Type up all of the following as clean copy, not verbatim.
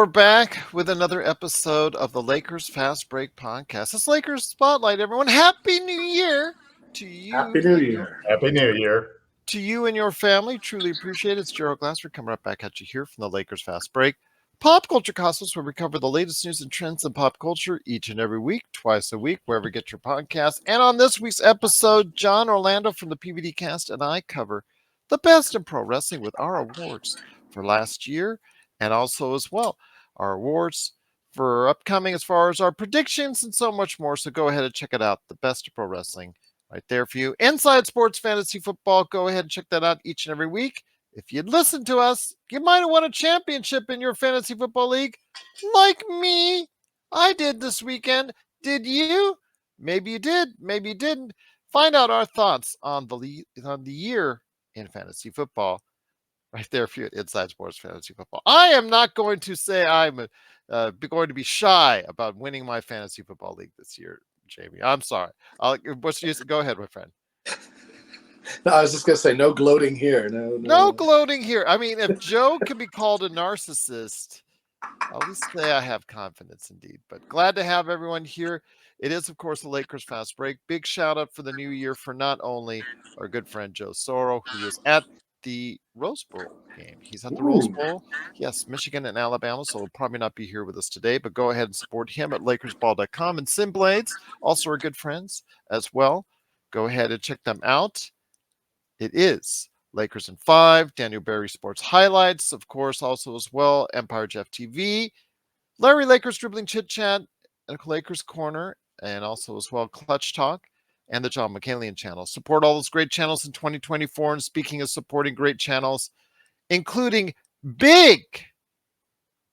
we're back with another episode of the Lakers Fast Break podcast. It's Lakers Spotlight, everyone. Happy New Year to you. Happy New Year. Happy New Year. To you and your family. Truly appreciate it. It's Gerald Glasser coming right back at you here from the Lakers Fast Break. Pop Culture Cosmos, where we cover the latest news and trends in pop culture each and every week, twice a week, wherever you get your podcast. And on this week's episode, John Orlando from the PVD Cast and I cover the best in pro wrestling with our awards for last year, and also as well our awards for upcoming as far as our predictions and so much more. So go ahead and check it out. The best of pro wrestling right there for you. Inside Sports Fantasy Football. Go ahead and check that out each and every week. If you'd listen to us, you might have won a championship in your fantasy football league like me. I did this weekend. Did you? Maybe you did. Maybe you didn't. Find out our thoughts on the year in fantasy football right there for you at Inside Sports Fantasy Football. I am not going to say I'm going to be shy about winning my fantasy football league this year, Jamie. I'm sorry. Go ahead, my friend. No, I was just going to say, no gloating here. No gloating here. I mean, if Joe can be called a narcissist, I'll at least say I have confidence indeed. But glad to have everyone here. It is, of course, the Lakers Fast Break. Big shout out for the new year for not only our good friend Joe Soro, who is at the Rose Bowl game. He's at the Rose Bowl. Yes, Michigan and Alabama, so he'll probably not be here with us today, but go ahead and support him at LakersBall.com. And Sim Blades, also our good friends as well. Go ahead and check them out. It is Lakers in 5, Daniel Berry Sports Highlights, of course, also as well, Empire Jeff TV, Larry Lakers Dribbling Chit Chat, and Lakers Corner, and also as well, Clutch Talk, and the John McCallion channel. Support all those great channels in 2024. And speaking of supporting great channels, including big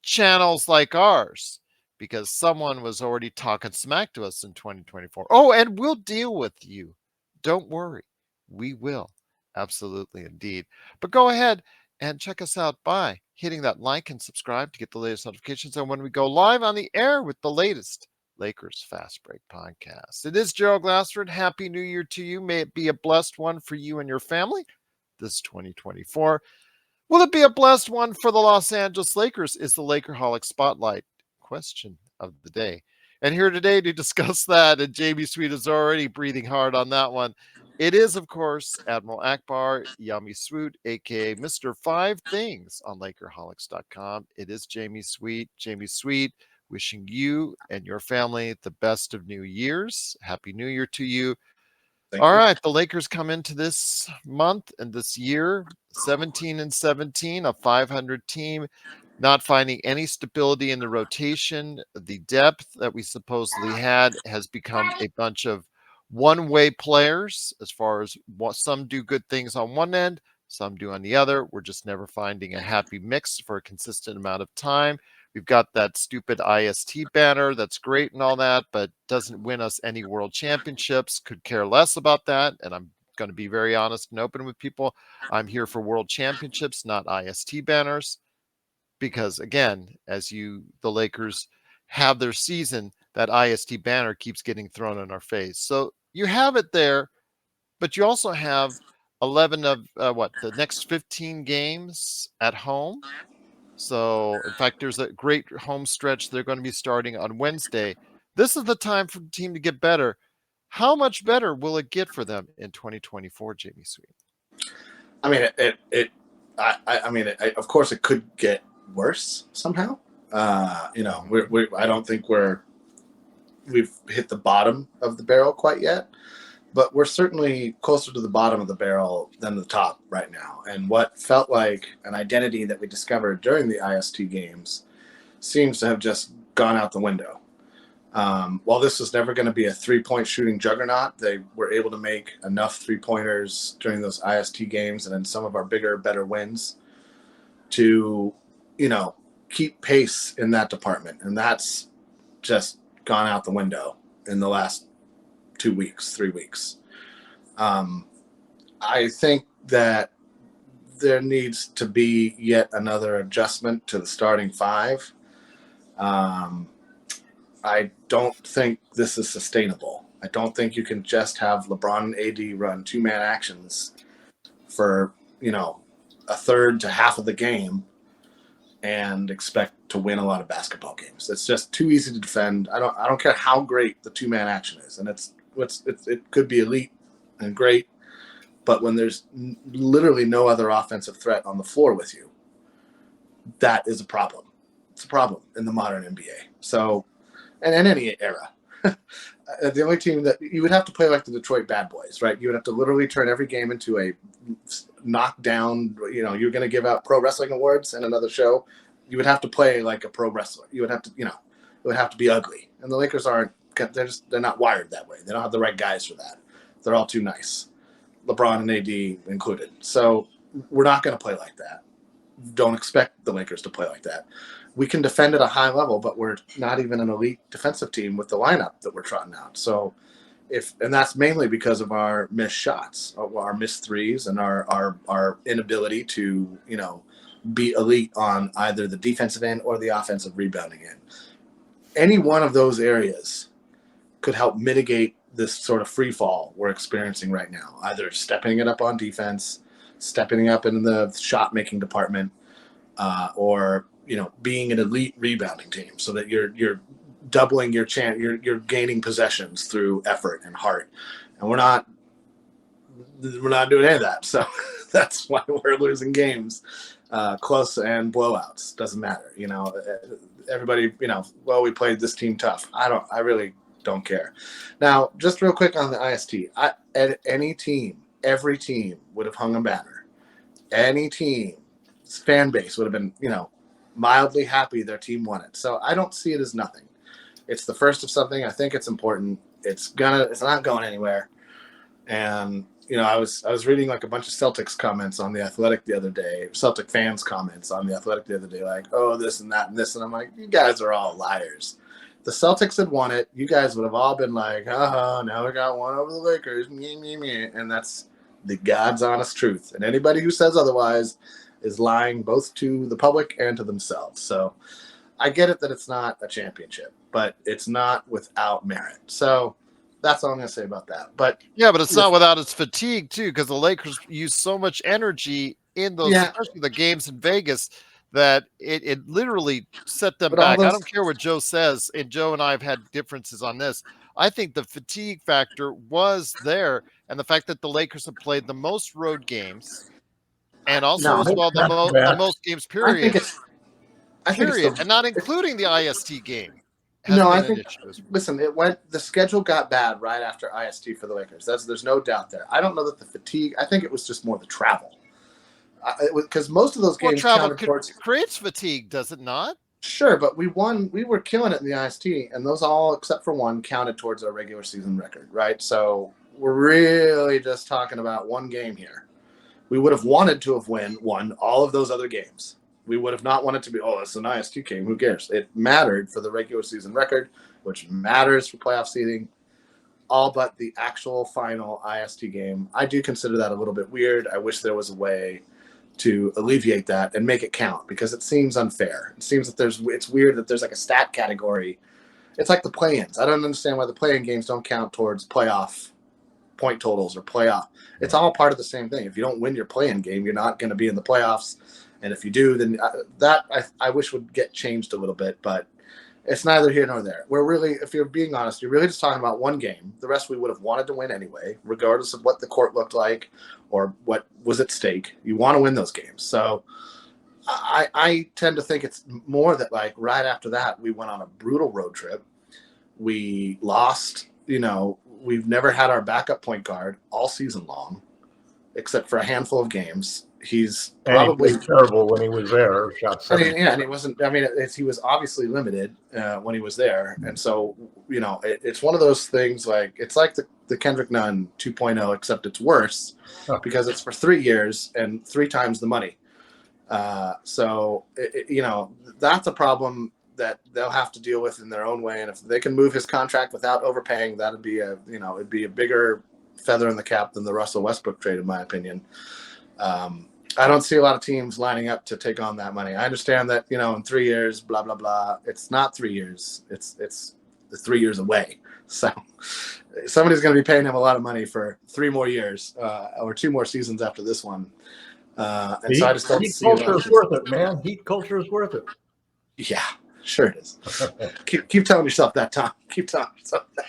channels like ours, because someone was already talking smack to us in 2024. Oh, and we'll deal with you. Don't worry. We will. Absolutely, indeed. But go ahead and check us out by hitting that like and subscribe to get the latest notifications. And when we go live on the air with the latest Lakers Fast Break podcast. It is Gerald Glassford. Happy New Year to you. May it be a blessed one for you and your family this 2024. Will it be a blessed one for the Los Angeles Lakers? Is the Lakerholics Spotlight question of the day. And here today to discuss that, and Jamie Sweet is already breathing hard on that one. It is, of course, Admiral Akbar Yami Sweet, a.k.a. Mr. 5 Things on Lakerholics.com. It is Jamie Sweet. Jamie Sweet, wishing you and your family the best of New Year's. Happy New Year to you. All right, the Lakers come into this month and this year 17-17, a 500 team, not finding any stability in the rotation. The depth that we supposedly had has become a bunch of one-way players as far as what some do good things on one end, some do on the other. We're just never finding a happy mix for a consistent amount of time. We've got that stupid IST banner that's great and all that, but doesn't win us any world championships. Could care less about that. And I'm going to be very honest and open with people. I'm here for world championships, not IST banners. Because again, as the Lakers have their season, that IST banner keeps getting thrown in our face. So you have it there, but you also have 11 of the next 15 games at home. So, in fact, there's a great home stretch. They're going to be starting on Wednesday. This is the time for the team to get better. How much better will it get for them in 2024, Jamie Sweet? I mean, of course, it could get worse somehow. I don't think we've hit the bottom of the barrel quite yet, but we're certainly closer to the bottom of the barrel than the top right now. And what felt like an identity that we discovered during the IST games seems to have just gone out the window. While this was never going to be a three-point shooting juggernaut, they were able to make enough three-pointers during those IST games and in some of our bigger, better wins to, keep pace in that department. And that's just gone out the window in the last 2 weeks, 3 weeks. I think that there needs to be yet another adjustment to the starting five. I don't think this is sustainable. I don't think you can just have LeBron and AD run two-man actions for, a third to half of the game and expect to win a lot of basketball games. It's just too easy to defend. I don't care how great the 2-man action is, and it could be elite and great, but when there's literally no other offensive threat on the floor with you, that is a problem. It's a problem in the modern NBA. So, and in any era. The only team that you would have to play like the Detroit Bad Boys, right? You would have to literally turn every game into a knockdown. You're going to give out pro wrestling awards in another show. You would have to play like a pro wrestler. You would have to, it would have to be ugly. And the Lakers aren't. They're not wired that way. They don't have the right guys for that. They're all too nice, LeBron and AD included. So we're not going to play like that. Don't expect the Lakers to play like that. We can defend at a high level, but we're not even an elite defensive team with the lineup that we're trotting out. So and that's mainly because of our missed shots, our missed threes, and our inability to, be elite on either the defensive end or the offensive rebounding end. Any one of those areas could help mitigate this sort of free fall we're experiencing right now, either stepping it up on defense, stepping up in the shot making department, or being an elite rebounding team, so that you're doubling your chance, you're gaining possessions through effort and heart, and we're not doing any of that. So that's why we're losing games, close and blowouts. Doesn't matter, everybody, well, we played this team tough. I really don't care. Now, just real quick on the IST, every team would have hung a banner. Any team's fan base would have been, mildly happy their team won it. So I don't see it as nothing. It's the first of something. I think it's important. It's not going anywhere. And I was reading like a bunch of Celtics comments on the Athletic the other day, Celtic fans comments on the Athletic the other day, like, oh, this and that and this, and I'm like, you guys are all liars. The Celtics had won it. You guys would have all been like, now we got one over the Lakers, and that's the God's honest truth. And anybody who says otherwise is lying both to the public and to themselves. So I get it that it's not a championship, but it's not without merit. So that's all I'm going to say about that. But yeah, but it's not without its fatigue too, because the Lakers use so much energy in those, especially the games in Vegas, that it literally set them back. I don't care what Joe says, and Joe and I have had differences on this. I think the fatigue factor was there, and the fact that the Lakers have played the most road games, and also as well the most games period, and not including the IST game. Listen, the schedule got bad right after IST for the Lakers. There's no doubt there. I don't know that the fatigue. I think it was just more the travel. Because most of those games travel creates fatigue, does it not? Sure, but we won. We were killing it in the IST, and those all except for one counted towards our regular season record, right? So we're really just talking about one game here. We would have wanted to have won all of those other games. We would have not wanted to be, it's an IST game. Who cares? It mattered for the regular season record, which matters for playoff seeding. All but the actual final IST game. I do consider that a little bit weird. I wish there was a way to alleviate that and make it count, because it seems unfair. It seems that it's weird that there's like a stat category. It's like the play-ins. I don't understand why the play-in games don't count towards playoff point totals or playoff. It's all part of the same thing. If you don't win your play-in game, you're not going to be in the playoffs. And if you do, then I wish would get changed a little bit, but it's neither here nor there. We're really, if you're being honest, you're really just talking about one game. The rest we would have wanted to win anyway, regardless of what the court looked like or what was at stake. You want to win those games. So I tend to think it's more that, like, right after that, we went on a brutal road trip. We lost, we've never had our backup point guard all season long, except for a handful of games. He's probably terrible when he was there. And he wasn't. He was obviously limited when he was there, and so it's one of those things. Like, it's like the Kendrick Nunn 2.0, except it's worse because it's for 3 years and 3 times the money. So that's a problem that they'll have to deal with in their own way. And if they can move his contract without overpaying, that'd be it'd be a bigger feather in the cap than the Russell Westbrook trade, in my opinion. I don't see a lot of teams lining up to take on that money. I understand that, in 3 years, blah, blah, blah. It's not 3 years. It's 3 years away. So somebody's going to be paying him a lot of money for 3 more years or 2 more seasons after this one. So I just don't see culture is worth it, man. Heat culture is worth it. Yeah, sure it is. keep telling yourself that, Tom. Keep telling yourself that.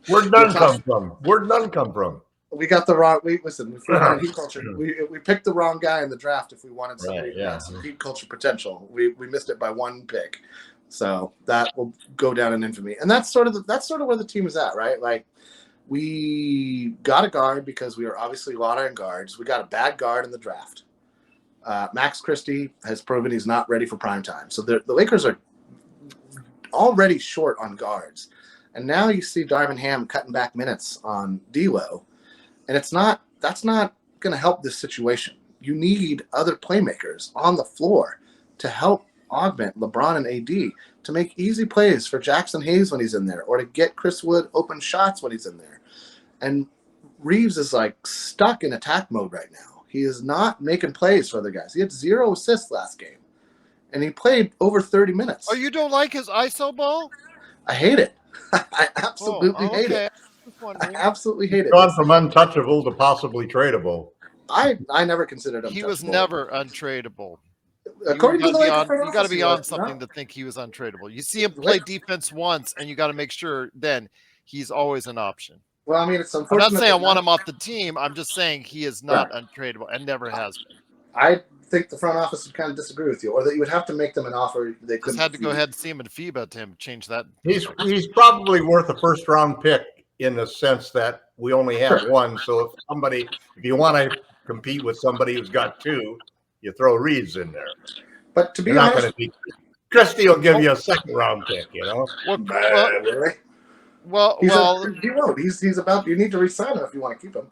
Where'd none come from? Where'd none come from? We got the wrong. Listen, if we wanted heat culture, we picked the wrong guy in the draft. If we wanted somebody who had some heat culture potential, we missed it by one pick. So that will go down in infamy. And that's sort of where the team is at, right? Like, we got a guard because we are obviously lottery in guards. We got a bad guard in the draft. Max Christie has proven he's not ready for prime time. So the Lakers are already short on guards. And now you see Darvin Ham cutting back minutes on D'Lo. And that's not going to help this situation. You need other playmakers on the floor to help augment LeBron and AD, to make easy plays for Jackson Hayes when he's in there, or to get Chris Wood open shots when he's in there. And Reaves is like stuck in attack mode right now. He is not making plays for other guys. He had 0 assists last game, and he played over 30 minutes. Oh, you don't like his ISO ball? I hate it. I absolutely hate it. I absolutely hate it. Gone from untouchable to possibly tradable. I never considered him. He was never untradeable. According to the Lakers, you got to be on something to think he was untradeable. You see him play defense once, and you got to make sure then he's always an option. Well, I mean, it's unfortunate. I'm not saying I want him off the team. I'm just saying he is not untradeable and never has been. I think the front office would kind of disagree with you, or that you would have to make them an offer they couldn't. Just had to go ahead and see him in FIBA to change that. He's probably worth a first-round pick in the sense that we only have one. So if you want to compete with somebody who's got 2, you throw Reaves in there. But to be honest, Christie will give you a second-round pick. You know. Well, he won't. He's about. You need to resign him if you want to keep him.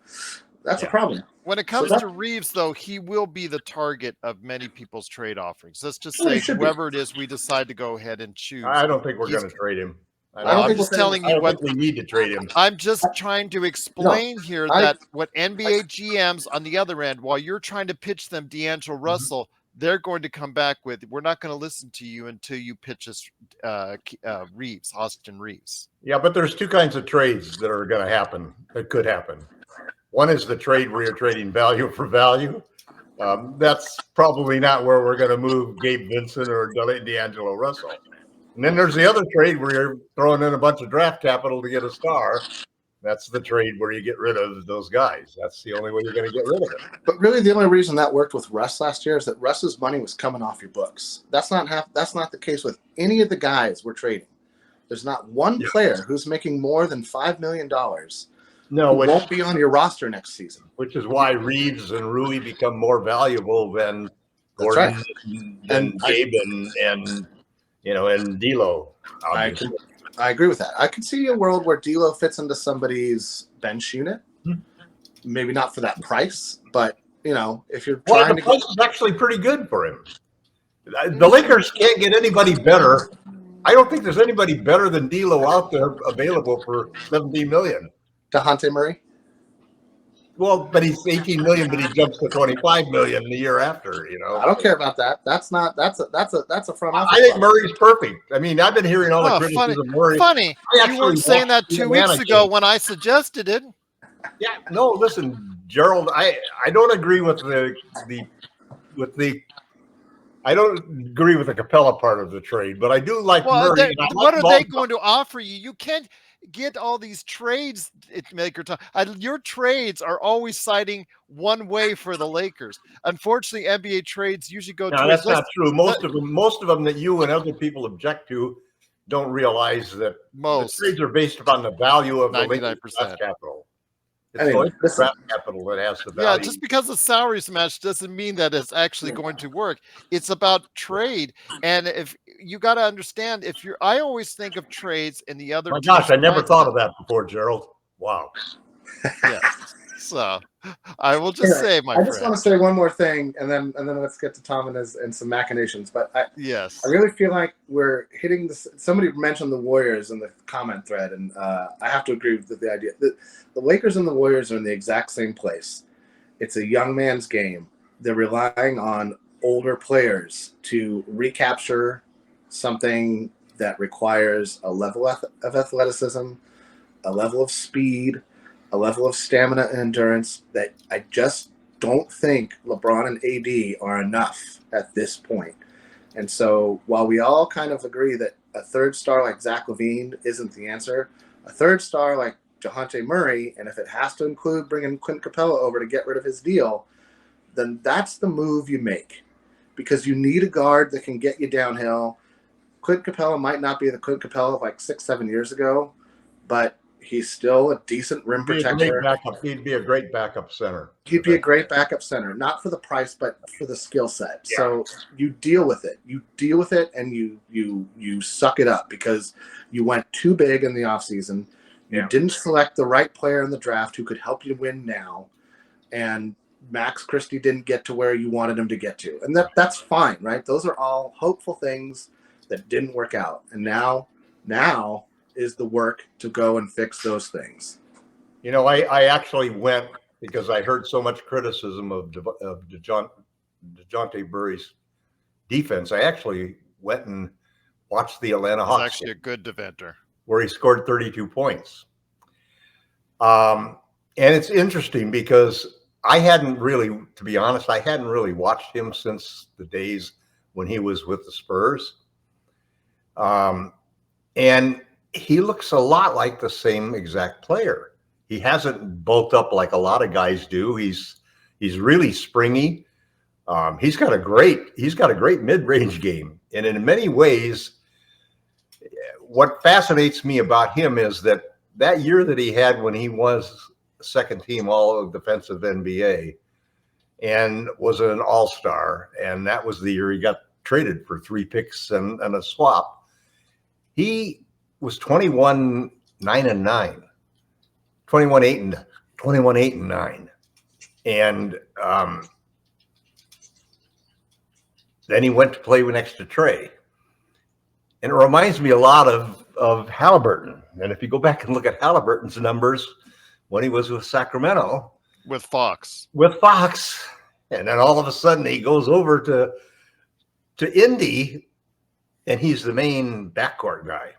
That's a problem. When it comes to Reaves, though, he will be the target of many people's trade offerings. Let's just say whoever it is we decide to go ahead and choose. I don't think we're going to trade him. I'm just telling you what we need to trade him. I'm just trying to explain here that what NBA GMs on the other end, while you're trying to pitch them D'Angelo Russell, they're going to come back with, we're not going to listen to you until you pitch us Reaves, Austin Reaves. Yeah, but there's 2 kinds of trades that are going to happen, that could happen. One is the trade where you're trading value for value. That's probably not where we're going to move Gabe Vincent or D'Angelo Russell. And then there's the other trade where you're throwing in a bunch of draft capital to get a star. That's the trade where you get rid of those guys. That's the only way you're going to get rid of it. But really, the only reason that worked with Russ last year is that Russ's money was coming off your books. That's not the case with any of the guys we're trading. There's not one player who's making more than $5 million. No, which won't be on your roster next season. Which is why Reaves and Rui become more valuable than Gordon and Gabe and D'Lo. I agree with that. I could see a world where D'Lo fits into somebody's bench unit. Maybe not for that price, but if you're trying the price is actually pretty good for him. The Lakers can't get anybody better. I don't think there's anybody better than D'Lo out there available for $17 million. Dejounte Murray. Well, but he's $18 million, but he jumps to $25 million the year after. I don't care about that. That's a front office. I think Murray's perfect. I mean, I've been hearing all the criticism of Murray. Funny, you weren't saying that 2 weeks ago when I suggested it. Yeah, no, listen, Gerald, I don't agree with the I don't agree with the Capella part of the trade, but I do like Murray. What are they going to offer you? You can't get all these trades, your trades are always citing one way for the Lakers. Unfortunately, NBA trades usually go. No, that's not true. Most of them that you and other people object to don't realize that the trades are based upon the value of the Lakers draft capital. It's draft capital that has the value. Yeah, just because the salaries match doesn't mean that it's actually going to work. It's about trade, and if you got to understand, I always think of trades in the other. My gosh, I never thought of that before, Gerald. Wow. Yeah. So I will just say, I just want to say one more thing, and then let's get to Tom and some machinations. But I really feel like we're hitting this. Somebody mentioned the Warriors in the comment thread, and I have to agree with the idea that the Lakers and the Warriors are in the exact same place. It's a young man's game. They're relying on older players to recapture something that requires a level of athleticism, a level of speed, a level of stamina and endurance that I just don't think LeBron and AD are enough at this point. And so while we all kind of agree that a third star like Zach LaVine isn't the answer, a third star like Dejounte Murray, and if it has to include bringing Clint Capella over to get rid of his deal, then that's the move you make, because you need a guard that can get you downhill. Clint Capella might not be the Clint Capella of like 6-7 years ago, but he's still a decent rim protector. He'd be a great backup center. He'd be a great backup center, not for the price, but for the skill set. Yeah. So you deal with it. You deal with it, and you suck it up, because you went too big in the offseason. You didn't select the right player in the draft who could help you win now, and Max Christie didn't get to where you wanted him to get to. And that's fine, right? Those are all hopeful things that didn't work out. And now is the work to go and fix those things. You know, I actually went, because I heard so much criticism of Dejounte Murray's defense. I actually went and watched the Atlanta Hawks. It's actually a good defender, where he scored 32 points. And it's interesting because I hadn't really, to be honest, I hadn't really watched him since the days when he was with the Spurs. And he looks a lot like the same exact player. He hasn't bulked up like a lot of guys do. He's really springy. He's got a great mid-range game. And in many ways, what fascinates me about him is that year that he had when he was second team all defensive NBA and was an all-star, and that was the year he got traded for 3 picks and a swap. He was 21-9-9, 21-8-9. And then he went to play next to Trey. And it reminds me a lot of Halliburton. And if you go back and look at Halliburton's numbers when he was with Sacramento. with Fox. And then all of a sudden he goes over to Indy, and he's the main backcourt guy.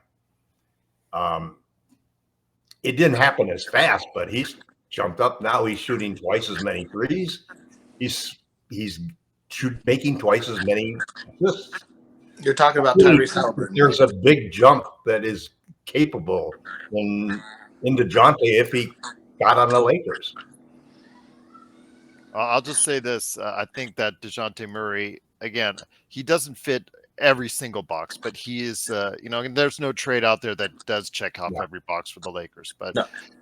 It didn't happen as fast, but he's jumped up. Now he's shooting twice as many threes. He's making twice as many assists. You're talking about Tyrese Halliburton. There's a big jump that is capable in Dejounte if he got on the Lakers. I'll just say this. I think that Dejounte Murray, again, he doesn't fit every single box, but he is, and there's no trade out there that does check off every box for the Lakers. But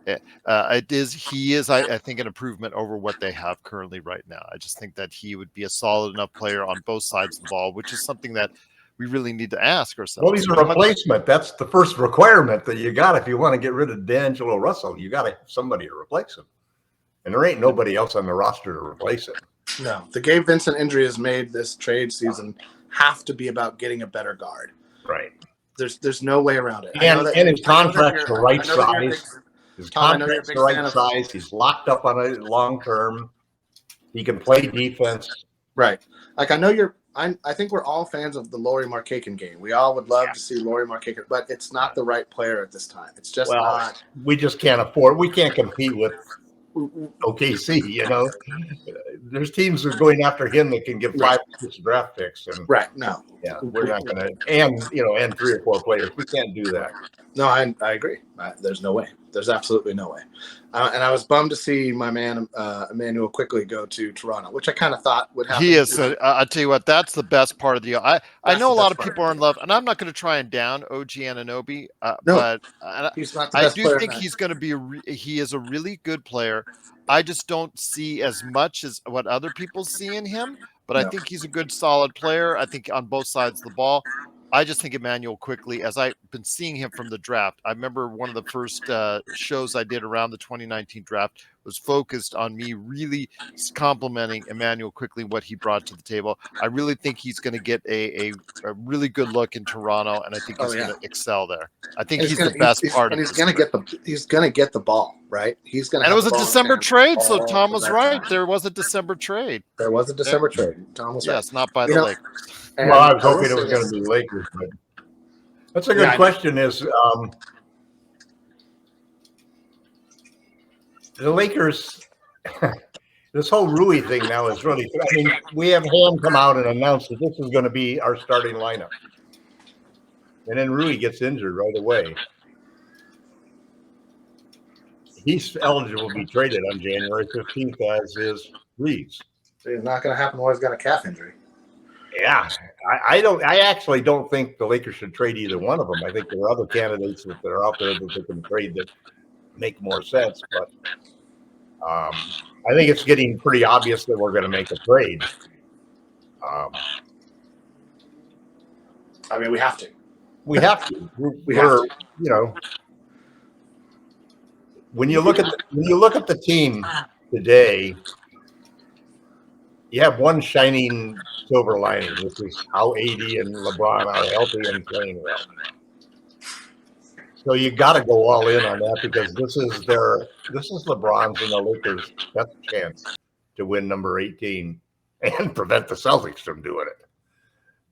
he is, I think, an improvement over what they have currently right now. I just think that he would be a solid enough player on both sides of the ball, which is something that we really need to ask ourselves. Well, he's a replacement. That's the first requirement that you got if you want to get rid of D'Angelo Russell. You got to have somebody to replace him. And there ain't nobody else on the roster to replace him. No, the Gabe Vincent injury has made this trade season have to be about getting a better guard. Right. There's no way around it. And his contract's the right size. His contract's the right size. He's locked up on it long term. He can play defense. Right. Like I think we're all fans of the Lauri Markkanen game. We all would love to see Lauri Markkanen, but it's not the right player at this time. It's just not. We just can't afford. We can't compete with OKC. There's teams that are going after him that can give 5 or 6 draft picks. And No. Yeah, we're not going to. And 3 or 4 players. We can't do that. No, I agree. There's no way. There's absolutely no way. And I was bummed to see my man Emmanuel quickly go to Toronto, which I kind of thought would happen. He is. I'll tell you what, that's the best part of the deal. I know a lot of people are in love, and I'm not going to try and down OG Anunoby, but he's not the I best do player think he's going to be. He is a really good player. I just don't see as much as what other people see in him, but I think he's a good, solid player. I think on both sides of the ball. I just think Emmanuel quickly, as I've been seeing him from the draft. I remember one of the first shows I did around the 2019 draft was focused on me really complimenting Emmanuel quickly, what he brought to the table. I really think he's going to get a really good look in Toronto, and I think he's going to excel there. I think he's the best part of it. He's going to get the ball, right? He's going to. And it was a December trade, so Tom was right. There was a December trade. There was a December trade. Tom was right. Yes, not by the Lakers. Well, I was hoping it was going to be Lakers, but that's a good question. Is the Lakers? This whole Rui thing now is really, I mean, we have Ham come out and announce that this is going to be our starting lineup. And then Rui gets injured right away. He's eligible to be traded on January 15th, as is Reaves. It's not going to happen while he's got a calf injury. Yeah, I actually don't think the Lakers should trade either one of them. I think there are other candidates that are out there that they can trade that make more sense. But I think it's getting pretty obvious that we're going to make a trade. I mean, we have to. We have to. We have to. You know, when you look at the team today, you have one shining silver lining, which is how AD and LeBron are healthy and playing well. So you got to go all in on that because this is LeBron's and the Lakers' best chance to win number 18 and prevent the Celtics from doing it.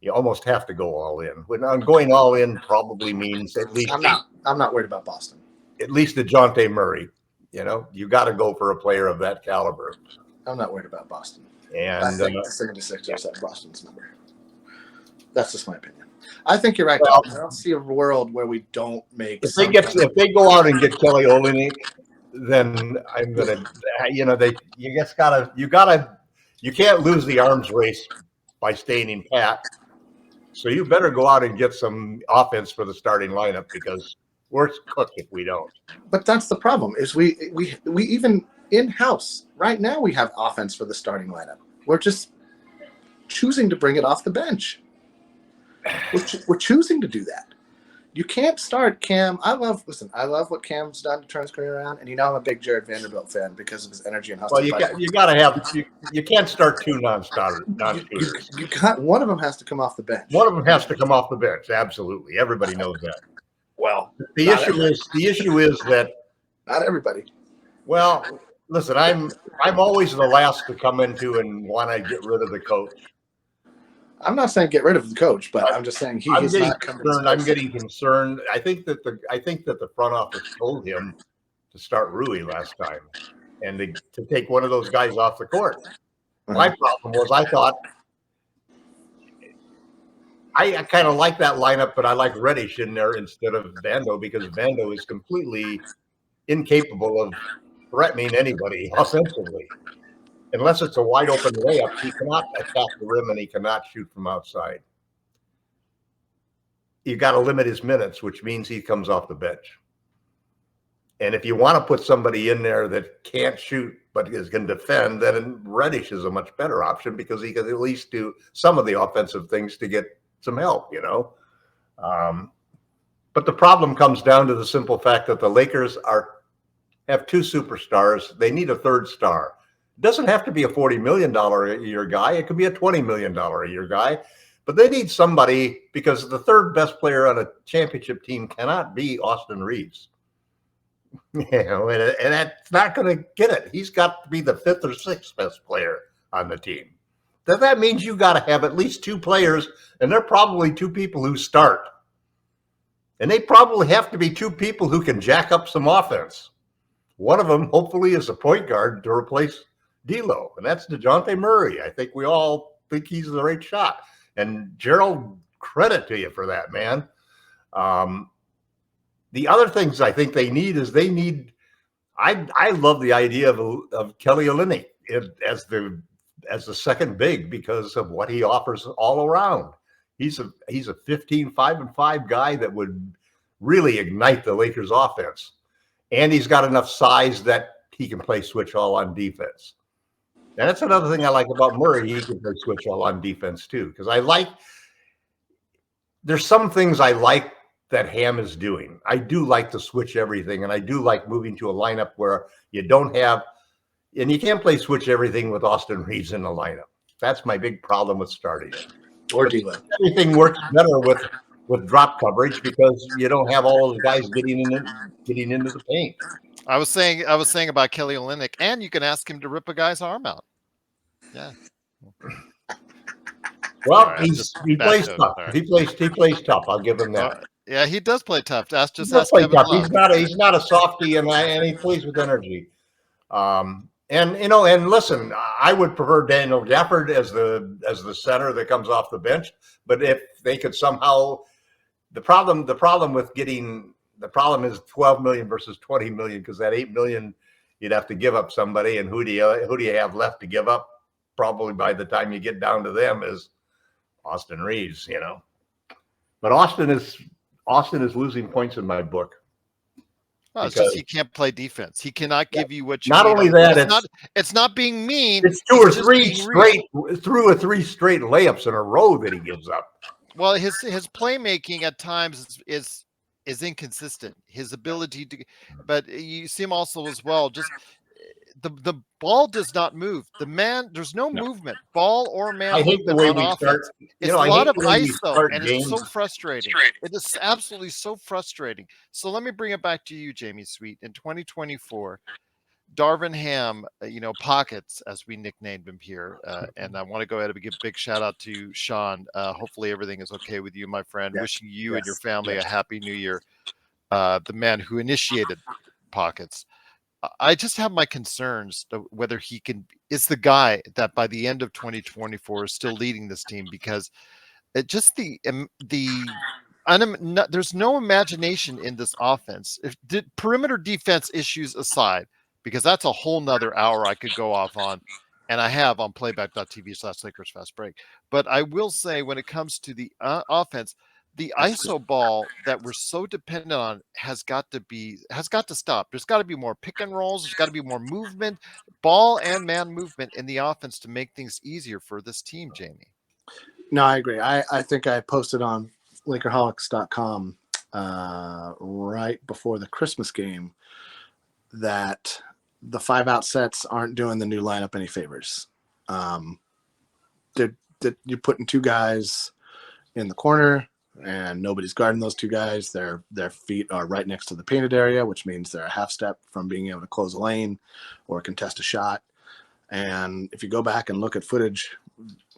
You almost have to go all in. When I'm going all in probably means at least I'm not worried about Boston. At least Dejounte Murray. You know, you got to go for a player of that caliber. I'm not worried about Boston. And I think the 76ers have Boston's number. That's just my opinion. I think you're right. Well, I don't see a world where we don't make. If they go out and get Kelly Olynyk, then I'm gonna. You can't lose the arms race by staying in pat. So you better go out and get some offense for the starting lineup because we're cooked if we don't. But that's the problem. Is we even in-house right now we have offense for the starting lineup. We're just choosing to bring it off the bench. We're choosing to do that. You can't start Cam. I love what Cam's done to turn his career around, and I'm a big Jared Vanderbilt fan because of his energy and hustle. Well, you got to have you can't start two non-shooters. You got one of them has to come off the bench. One of them has to come off the bench. Absolutely, everybody knows that. Well, the issue is that not everybody. Well, listen, I'm always the last to come into and want to get rid of the coach. I'm not saying get rid of the coach, but I'm just saying I'm getting concerned. I think that the front office told him to start Rui last time and to take one of those guys off the court. My problem was I thought I kind of like that lineup, but I like Reddish in there instead of Vando because Vando is completely incapable of threatening anybody offensively. Unless it's a wide open layup, he cannot attack the rim and he cannot shoot from outside. You got to limit his minutes, which means he comes off the bench. And if you want to put somebody in there that can't shoot but can defend, then Reddish is a much better option because he can at least do some of the offensive things to get some help, you know. But the problem comes down to the simple fact that the Lakers have two superstars. They need a third star. It doesn't have to be a $40 million a year guy. It could be a $20 million a year guy. But they need somebody because the third best player on a championship team cannot be Austin Reaves. You know, and that's not going to get it. He's got to be the fifth or sixth best player on the team. That means you got to have at least two players, and they're probably two people who start. And they probably have to be two people who can jack up some offense. One of them, hopefully, is a point guard to replace D'Lo, and that's Dejounte Murray. I think we all think he's the right shot. And Gerald, credit to you for that, man. The other things I think they need is I love the idea of Kelly Olynyk as the second big because of what he offers all around. He's a 15-5-5 guy that would really ignite the Lakers offense. And he's got enough size that he can play switch all on defense. And that's another thing I like about Murray. He can play switch all on defense too. Because there's some things I like that Ham is doing. I do like to switch everything. And I do like moving to a lineup where you don't have, and you can't play switch everything with Austin Reaves in the lineup. That's my big problem with starting it. Or D'Lo. Everything works better with drop coverage because you don't have all those guys getting into the paint. I was saying about Kelly Olynyk, and you can ask him to rip a guy's arm out. Yeah. Well, he plays tough. He plays tough. I'll give him that. Yeah, he does play tough. Ask Kevin Love. He's not a softie, and he plays with energy. And and listen, I would prefer Daniel Gafford as the center that comes off the bench. But if they could somehow, the problem is 12 million versus 20 million, because that 8 million you'd have to give up somebody, and who do you have left to give up? Probably by the time you get down to them is Austin Reaves, But Austin is losing points in my book. Well, it's just he can't play defense. He cannot give you what you not need. Only that, it's not being mean. It's two or three straight layups in a row that he gives up. Well, his playmaking at times is inconsistent. His ability to, but you see him also as well. Just the ball does not move. There's no movement, ball or man movement on offense. It's a lot of ISO, and it's so frustrating. It is absolutely so frustrating. So let me bring it back to you, Jamie Sweet. In 2024, Darvin Ham, Pockets, as we nicknamed him here. And I want to go ahead and give a big shout out to Sean. Hopefully everything is okay with you, my friend. Yes. Wishing you and your family a happy new year. The man who initiated Pockets. I just have my concerns whether he is the guy that by the end of 2024 is still leading this team, because it just there's no imagination in this offense. If perimeter defense issues aside, because that's a whole nother hour I could go off on, and I have on playback.tv/Lakers Fast Break. But I will say, when it comes to the offense, the ISO ball that we're so dependent on has got to stop. There's got to be more pick and rolls. There's got to be more movement, ball and man movement in the offense to make things easier for this team, Jamie. No, I agree. I think I posted on Lakerholics.com right before the Christmas game that the 5-out sets aren't doing the new lineup any favors. You're putting two guys in the corner, and nobody's guarding those two guys. Their feet are right next to the painted area, which means they're a half step from being able to close a lane or contest a shot. And if you go back and look at footage,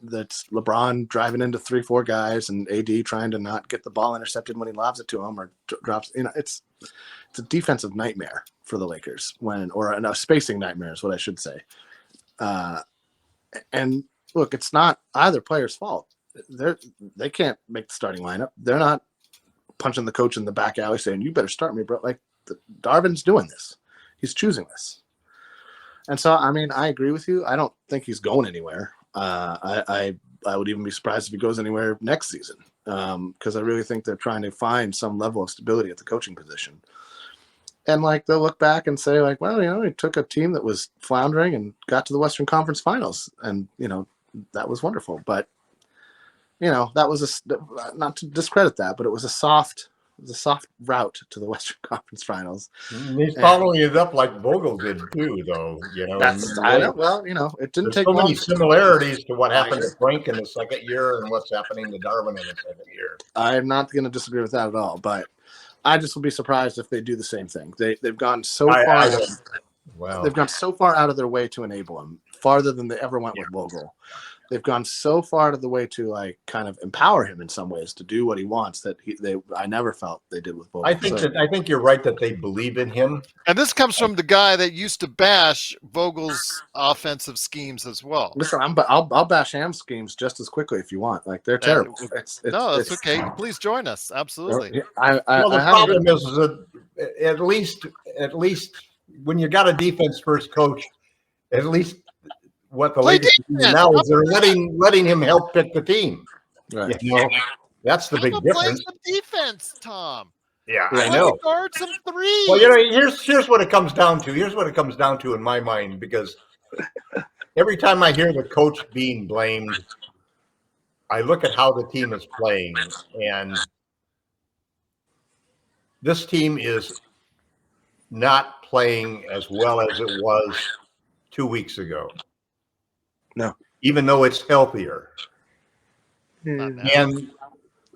that's LeBron driving into 3-4 guys and AD trying to not get the ball intercepted when he lobs it to him or drops. It's a defensive nightmare for the Lakers, or a spacing nightmare is what I should say. And look, it's not either player's fault. They can't make the starting lineup. They're not punching the coach in the back alley saying, "You better start me, bro." Like, Darvin's doing this. He's choosing this. And so, I agree with you. I don't think he's going anywhere. I would even be surprised if he goes anywhere next season, because I really think they're trying to find some level of stability at the coaching position. And they'll look back and say, well, he took a team that was floundering and got to the Western Conference Finals, and that was wonderful. But that was not to discredit that, but it was a soft route to the Western Conference Finals. He's following it up like Vogel did too, though. I know. Well, it didn't take so long. Many similarities to what happened to Frank in the second year and what's happening to Darvin in the second year. I'm not going to disagree with that at all, but I just will be surprised if they do the same thing. They've gone so far. They've gone so far out of their way to enable him, farther than they ever went with Vogel. They've gone so far out of the way to kind of empower him in some ways to do what he wants that I never felt they did with Vogel. I think you're right that they believe in him. And this comes from the guy that used to bash Vogel's offensive schemes as well. Listen, I'll bash Ham's schemes just as quickly if you want. They're terrible. That's okay. Please join us. Absolutely. The problem is that at least when you got a defense first coach, at least what the Lakers do now is they're letting him help pick the team. Right. That's the big difference. Play some defense, Tom. Yeah, I know. Guard some threes. Well, here's what it comes down to. Here's what it comes down to in my mind, because every time I hear the coach being blamed, I look at how the team is playing, and this team is not playing as well as it was 2 weeks ago. No. Even though it's healthier. And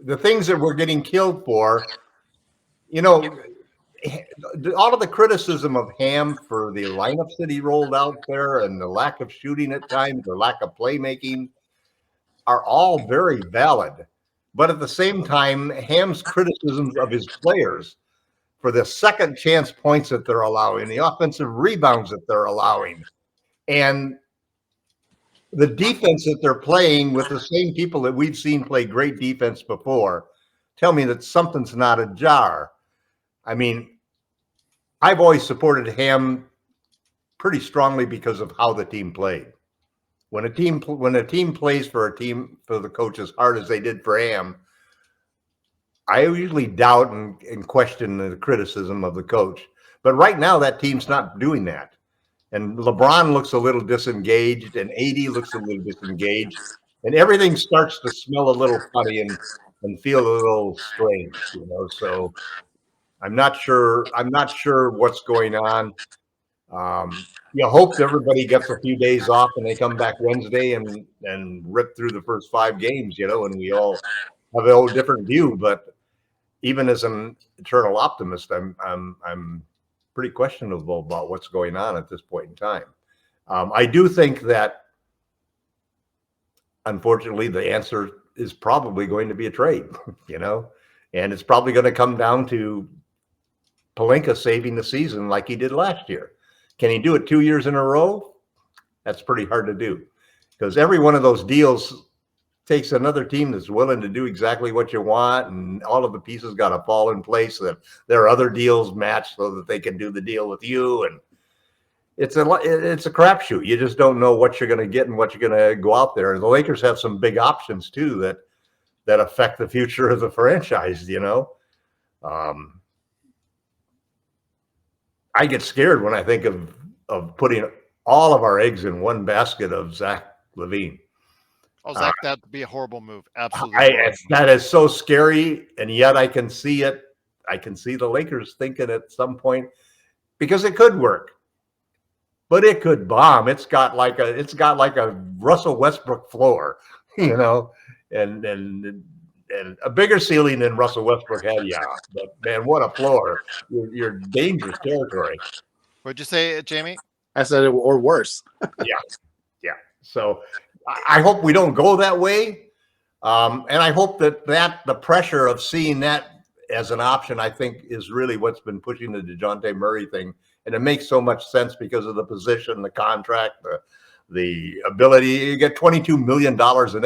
the things that we're getting killed for, all of the criticism of Ham for the lineups that he rolled out there and the lack of shooting at times, the lack of playmaking, are all very valid. But at the same time, Ham's criticisms of his players for the second chance points that they're allowing, the offensive rebounds that they're allowing, And the defense that they're playing with the same people that we've seen play great defense before tell me that something's not ajar. I mean, I've always supported Ham pretty strongly because of how the team played. When a team plays for the coach as hard as they did for Ham, I usually doubt and question the criticism of the coach. But right now, that team's not doing that. And LeBron looks a little disengaged, and AD looks a little disengaged, and everything starts to smell a little funny and feel a little strange, you know. So I'm not sure what's going on. You hope everybody gets a few days off and they come back Wednesday and rip through the first 5 games, you know, and we all have a whole different view. But even as an eternal optimist, I'm pretty questionable about what's going on at this point in time. I do think that, unfortunately, the answer is probably going to be a trade, you know, and it's probably going to come down to Pelinka saving the season like he did last year. Can he do it 2 years in a row? That's pretty hard to do, because every one of those deals takes another team that's willing to do exactly what you want, and all of the pieces got to fall in place so that their other deals match so that they can do the deal with you. And it's a crapshoot. You just don't know what you're going to get and what you're going to go out there. And the Lakers have some big options too that affect the future of the franchise, you know. I get scared when I think of putting all of our eggs in one basket of Zach LaVine. Oh, Zach, that'd be a horrible move. Absolutely. That is so scary, and yet I can see it. I can see the Lakers thinking at some point, because it could work, but it could bomb. It's got like a Russell Westbrook floor, you know, and a bigger ceiling than Russell Westbrook had. Yeah, but man, what a floor! You're dangerous territory. What'd you say, Jamie? I said it, or worse. Yeah. So I hope we don't go that way. And I hope that the pressure of seeing that as an option, I think, is really what's been pushing the Dejounte Murray thing. And it makes so much sense because of the position, the contract, the ability. You get $22 million in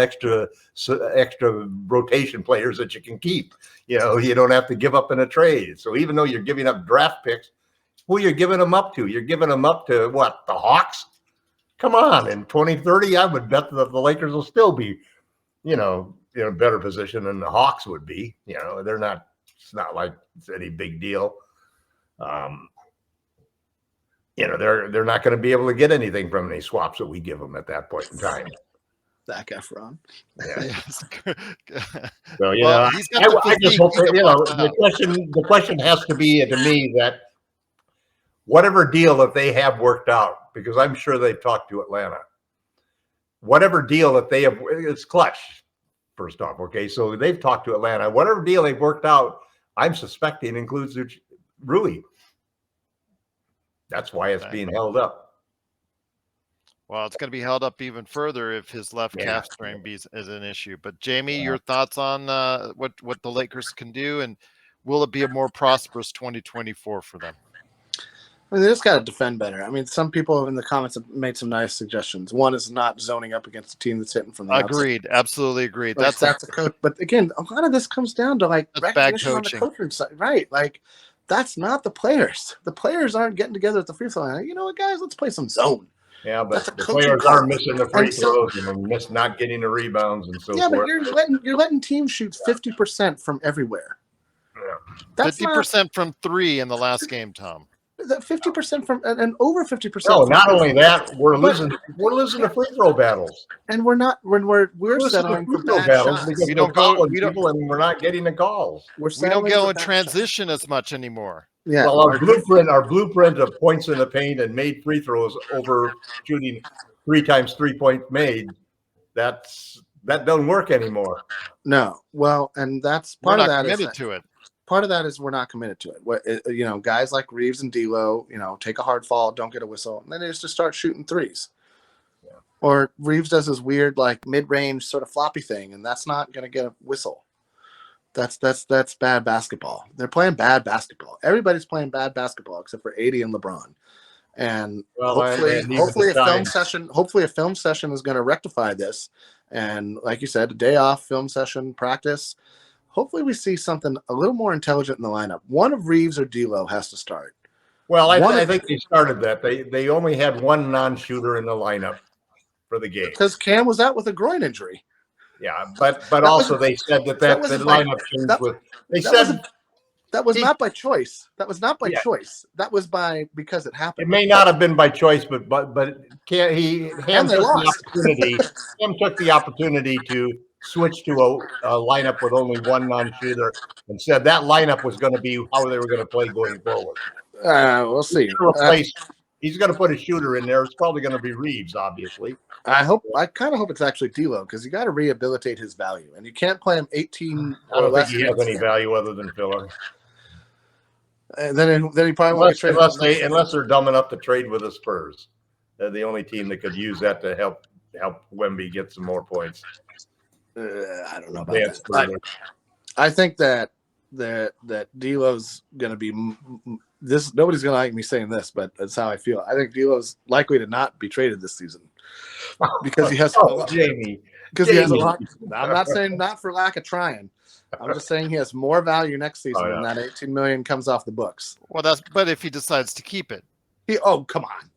extra rotation players that you can keep. You know, you don't have to give up in a trade. So even though you're giving up draft picks, who you're giving them up to? You're giving them up to what? The Hawks? Come on, in 2030, I would bet that the Lakers will still be, you know, in a better position than the Hawks would be. You know, they're not. It's not like it's any big deal. You know, they're not going to be able to get anything from any swaps that we give them at that point in time. Zac Efron. Yeah. Yes. So you Well, know, he's got the I just physique, hope he that, can you know, bust out. the question has to be to me that whatever deal that they have worked out, because I'm sure they've talked to Atlanta. Whatever deal that they have, it's clutch. First off, okay, so they've talked to Atlanta. Whatever deal they've worked out, I'm suspecting includes Rui. That's why it's being held up. Well, it's going to be held up even further if his left calf strain is an issue. But Jamie, your thoughts on what the Lakers can do, and will it be a more prosperous 2024 for them? I mean, they just got to defend better. I mean, some people in the comments have made some nice suggestions. One is not zoning up against a team that's hitting from the Agreed. outside. Absolutely agreed. Like, that's a coach. But again, a lot of this comes down to like recognition on the coaching side, right? Like, that's not the players. The players aren't getting together at the free throw line. You know what, guys? Let's play some zone. Yeah, but the players are missing the free throws and not getting the rebounds and so forth. Yeah, but you're letting teams shoot 50% from everywhere. Yeah. 50% from 3 in the last game, Tom. 50% from and over 50%. No, not only that, we're losing the free throw battles, and we're settling for bad shots because we don't and we're not getting the calls. We don't go in transition as much anymore. Yeah. Well, our blueprint of points in the paint and made free throws over shooting 3 times 3-point made. That doesn't work anymore. No. Well, and that's part of that. Part of that is we're not committed to it. You know, guys like Reaves and D'Lo, you know, take a hard fall, don't get a whistle, and then they just start shooting threes. Yeah. Or Reaves does this weird like mid-range sort of floppy thing, and that's not going to get a whistle. That's bad basketball. They're playing bad basketball. Everybody's playing bad basketball except for AD and LeBron. And Well, hopefully a film session is going to rectify this. And like you said, a day off, film session, practice. Hopefully we see something a little more intelligent in the lineup. One of Reaves or D'Lo has to start. Well, I think they started that. They only had one non-shooter in the lineup for the game because Cam was out with a groin injury. Yeah, but also they said that the lineup changed with. They said that was not by choice. That was not by choice. That was because it happened. It may not have been by choice, but Ham took the opportunity. Ham took the opportunity to switch to a lineup with only one non-shooter and said that lineup was going to be how they were going to play going forward. We'll see. He's going to put a shooter in there. It's probably going to be Reaves, obviously. I kind of hope it's actually D'Lo because you got to rehabilitate his value, and you can't play him 18. I don't think he has any value other than filler. And then he probably won't get traded unless they're dumb enough to trade with the Spurs. They're the only team that could use that to help Wemby get some more points. I don't know about that. I think that D'Lo's going to be this. Nobody's going to like me saying this, but that's how I feel. I think D'Lo's likely to not be traded this season because he has Jamie. Because he has a lot. I'm not saying not for lack of trying. I'm just saying he has more value next season when that $18 million comes off the books. Well, but if he decides to keep it. Come on.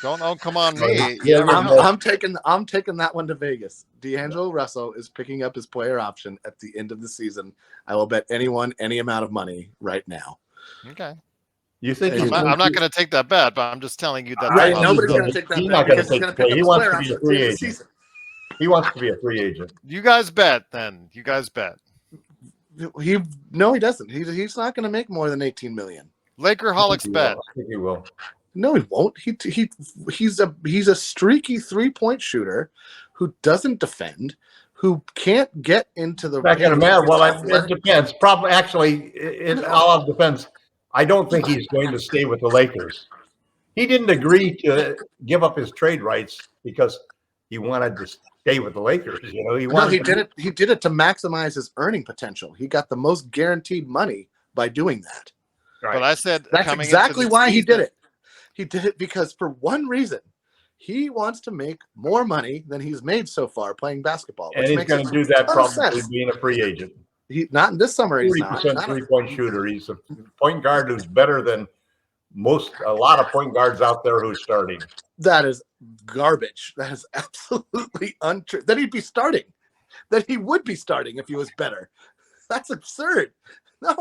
Don't come on me. I'm taking that one to Vegas. D'Angelo Russell is picking up his player option at the end of the season. I will bet anyone any amount of money right now. Okay. You think I'm not going to take that bet, but I'm just telling you that. Nobody's going to take that bet because he's going to pick up his player option at the end of the season. He wants to be a free agent. You guys bet then. You guys bet. He doesn't. He's not going to make more than $18 million. Lakerholics bet. I think he will. No, he won't. He's a streaky 3-point shooter who doesn't defend, who can't get into the. Not going to matter. Well, it depends. Probably, actually, it all depends. I don't think he's going to stay with the Lakers. He didn't agree to give up his trade rights because he wanted to stay with the Lakers. He did it. He did it to maximize his earning potential. He got the most guaranteed money by doing that. Right. But I said that's exactly why he did it. He did it because for one reason, he wants to make more money than he's made so far playing basketball. And he's going to do that probably being a free agent. Not in this summer. He's 40% three-point shooter. He's a point guard who's better than a lot of point guards out there who's starting. That is garbage. That is absolutely untrue. That he'd be starting. That he would be starting if he was better. That's absurd. No,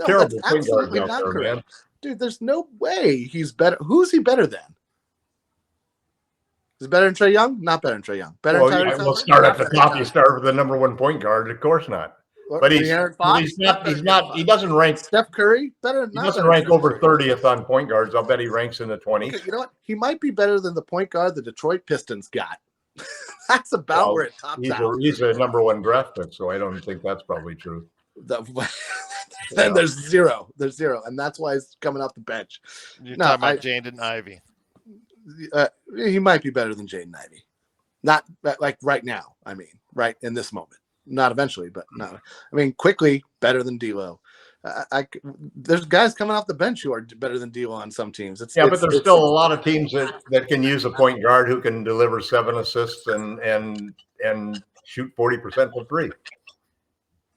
terrible that's absolutely not correct. Man. Dude, there's no way he's better. Who's he better than? Is he better than Trae Young? Not better than Trae Young. Better than Tyrese. We'll start at the top. You start with the number one point guard. Of course not. But he's not. He doesn't rank. Steph Curry better. He doesn't rank over 30th on point guards. I'll bet he ranks in the 20s. Okay, you know what? He might be better than the point guard the Detroit Pistons got. That's about where it tops out. He's a number one draft pick, so I don't think that's probably true. Then there's zero. There's zero, and that's why he's coming off the bench. You're talking about Jaden Ivey. He might be better than Jaden Ivey. Not like right now. I mean, right in this moment. Not eventually, but no. I mean, quickly better than D'Lo. There's guys coming off the bench who are better than D'Lo on some teams. But there's still a lot of teams that can use a point guard who can deliver 7 assists and shoot 40% from three.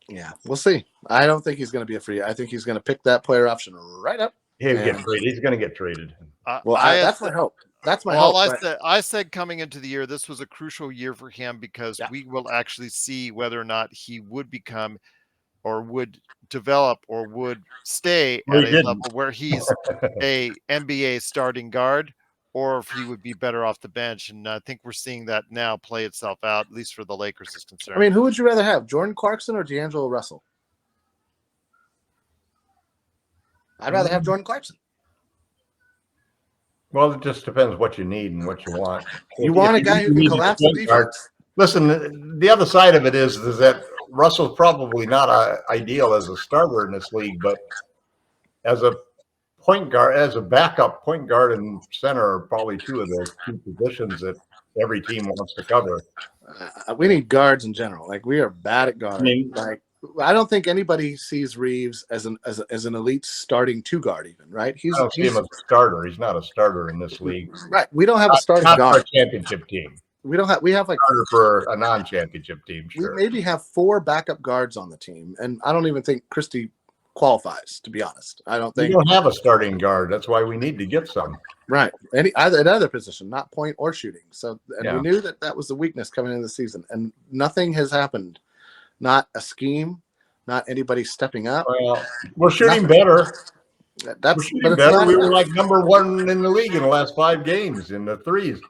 Yeah, we'll see. I don't think he's going to be a free. I think he's going to pick that player option right up. He'll get traded. He's going to get traded. That's my hope. That's my hope. I said coming into the year, this was a crucial year for him because we will actually see whether or not he would become or would develop or would stay at a level where he's a NBA starting guard or if he would be better off the bench. And I think we're seeing that now play itself out, at least for the Lakers is concerned. I mean, who would you rather have, Jordan Clarkson or D'Angelo Russell? I'd rather have Jordan Clarkson. Well, it just depends what you need and what you want. You want a guy who can collapse the defense. Listen, the other side of it is that Russell's probably not ideal as a starter in this league, but as a point guard, as a backup point guard and center are probably two of the two positions that every team wants to cover. We need guards in general. Like, we are bad at guard. I don't think anybody sees Reaves as an elite starting 2 guard even, right? I don't see him as a starter. He's not a starter in this league. Right. We don't have a starting Not guard. for a championship team. We have like Starter for a non-championship team. we Sure. maybe have 4 backup guards on the team, and I don't even think Christie qualifies, to be honest. I don't We think don't have a starting guard. That's why we need to get some. right another position, not point or shooting. So and Yeah. we knew that was the weakness coming into the season, and nothing has happened. Not a scheme, not anybody stepping up. Well, we're shooting Nothing. better. We're That's shooting but it's better. not We were enough. like #1 in the league in the last 5 games in the threes.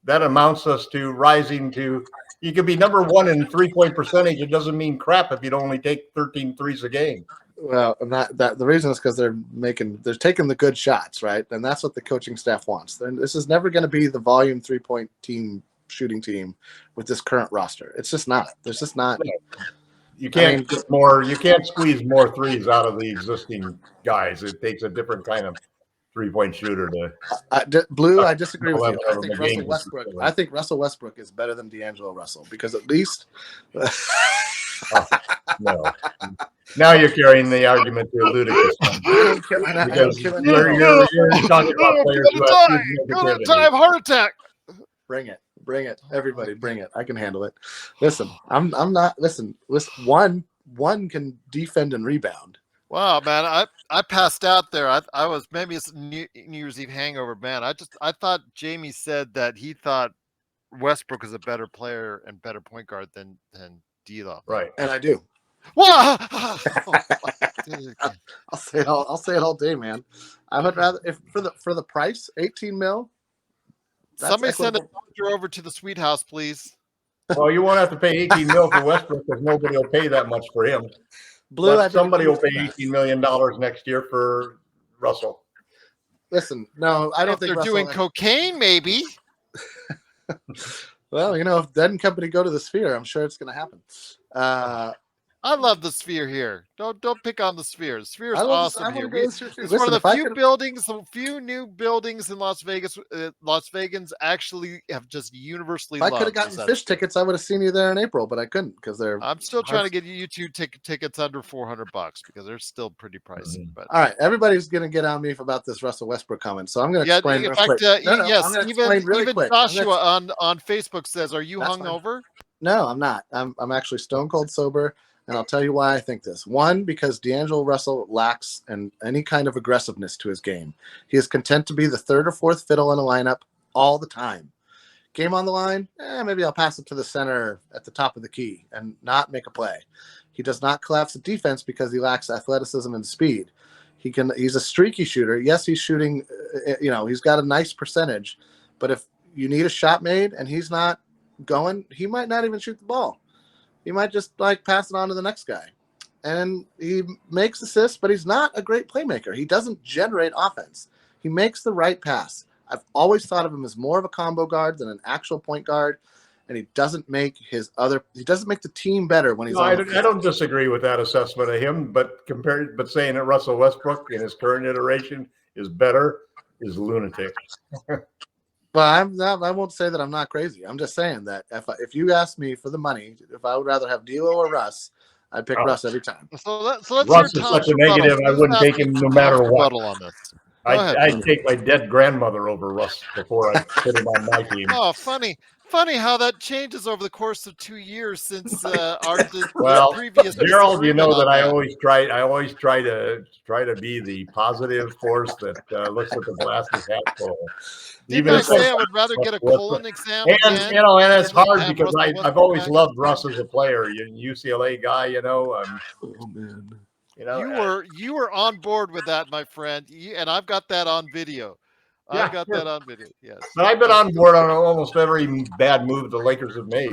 That amounts us to rising to. You could be #1 in 3-point percentage. It doesn't mean crap if you don't only take 13 threes a game. Well, not that the reason is because they're taking the good shots, right? And that's what the coaching staff wants. This is never going to be the volume 3-point shooting team with this current roster. It's just not. There's just not. You can't get more. You can't squeeze more threes out of the existing guys. It takes a different kind of 3-point shooter to. Blue, I disagree with you. I think Russell Westbrook is better than D'Angelo Russell because at least. No. Now you're carrying the argument to a ludicrous one. Because you're talking about players who have huge negativity. Time heart attack. Bring it, everybody, bring it. I can handle it. Listen, I'm not. Listen. One can defend and rebound. Wow, man, I passed out there. I was maybe it's New Year's Eve hangover, man. I thought Jamie said that he thought Westbrook is a better player and better point guard than D'Lo. Right, and I do. Wow. I'll say it all day, man. I would rather if for the price, 18 mil. Somebody send a doctor over to the Sweet House, please. Well, you won't have to pay 18 mil for Westbrook because nobody will pay that much for him. Blue, But somebody will pay $18 million next year for Russell. Listen, no, I don't think they're doing cocaine, maybe. Well, if Dead and Company go to the Sphere, I'm sure it's going to happen. I love the Sphere here. Don't pick on the Sphere. The Sphere is awesome here. It's Listen, one of the few new buildings in Las Vegas. Las Vegans actually have just universally If I loved. could have gotten fish tickets, I would have seen you there in April, but I couldn't because they're. I'm still trying to get you two tickets under $400 because they're still pretty pricey. But all right, everybody's going to get on me about this Russell Westbrook comment, so I'm going to explain. In fact, yes, even Joshua on Facebook says, "Are you hungover?" No, I'm not. I'm actually stone cold sober. And I'll tell you why I think this. One, because D'Angelo Russell lacks any kind of aggressiveness to his game. He is content to be the 3rd or 4th fiddle in a lineup all the time. Game on the line, maybe I'll pass it to the center at the top of the key and not make a play. He does not collapse the defense because he lacks athleticism and speed. He's a streaky shooter. Yes, he's shooting, he's got a nice percentage. But if you need a shot made and he's not going, he might not even shoot the ball. He might just pass it on to the next guy. And he makes assists, but he's not a great playmaker. He doesn't generate offense. He makes the right pass. I've always thought of him as more of a combo guard than an actual point guard. And he doesn't make the team better when he's on the field. I don't disagree with that assessment of him, but saying that Russell Westbrook in his current iteration is better is lunatic. Well, I won't say that I'm not crazy. I'm just saying that if you ask me for the money, if I would rather have D'Lo or Russ, I'd pick Russ every time. So let's Russ is such a negative. I wouldn't take him no matter what. On this. I'd take my dead grandmother over Russ before I put him on my team. Oh, funny how that changes over the course of 2 years since our previous. Gerald, you know that I always try to be the positive force that looks at the glass as half full. Didn't I say I would rather get a colon exam? And it's hard because I've always loved Russ as a player. You're a UCLA guy, Oh man. You were on board with that, my friend, and I've got that on video. I've got that on video. Yes, but I've been on board on almost every bad move the Lakers have made.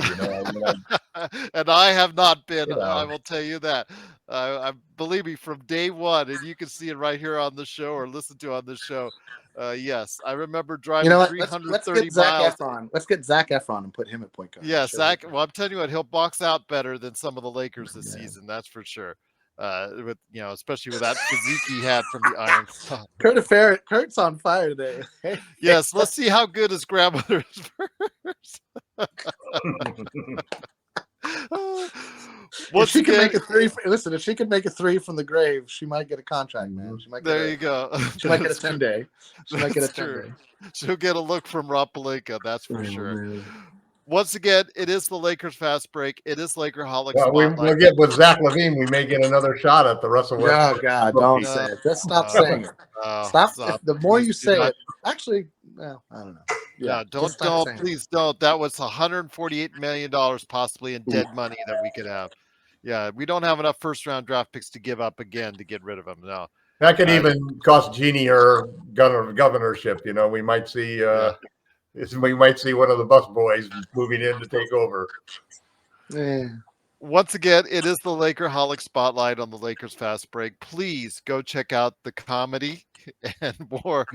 And I have not been. I will tell you that. I believe me, from day one, and you can see it right here on the show or listen to on the show. Yes, I remember driving 330 miles. Let's get Zach Efron and put him at point guard. Yeah, Zach. Well, I'm telling you what, he'll box out better than some of the Lakers this season. That's for sure. With especially with that physique he had from the Iron Club. Kurt's on fire today. Yes, let's see how good his grandmother is first. If she can make a three, listen. If she can make a three from the grave, she might get a contract, man. She might. There you go. She might get a 10-day. She might get a 10-day. She'll get a look from Rob Pelinka, that's for Oh, sure. man. Once again, it is the Lakers Fast Break. It is Lakerholics. Well, we'll get with Zach Levine. We may get another shot at the Russell Westbrook. Oh God, don't say it. Just stop saying it. Stop. The more you say it, actually, well, I don't know. Yeah, don't, please don't. That was $148 million possibly in dead money that we could have. Yeah, we don't have enough first-round draft picks to give up again to get rid of him. No, that could even cost Jeannie her governorship. You know, we might see. We might see one of the bus boys moving in to take over. Yeah. Once again, it is the Lakerholic Spotlight on the Lakers Fast Break. Please go check out the comedy and more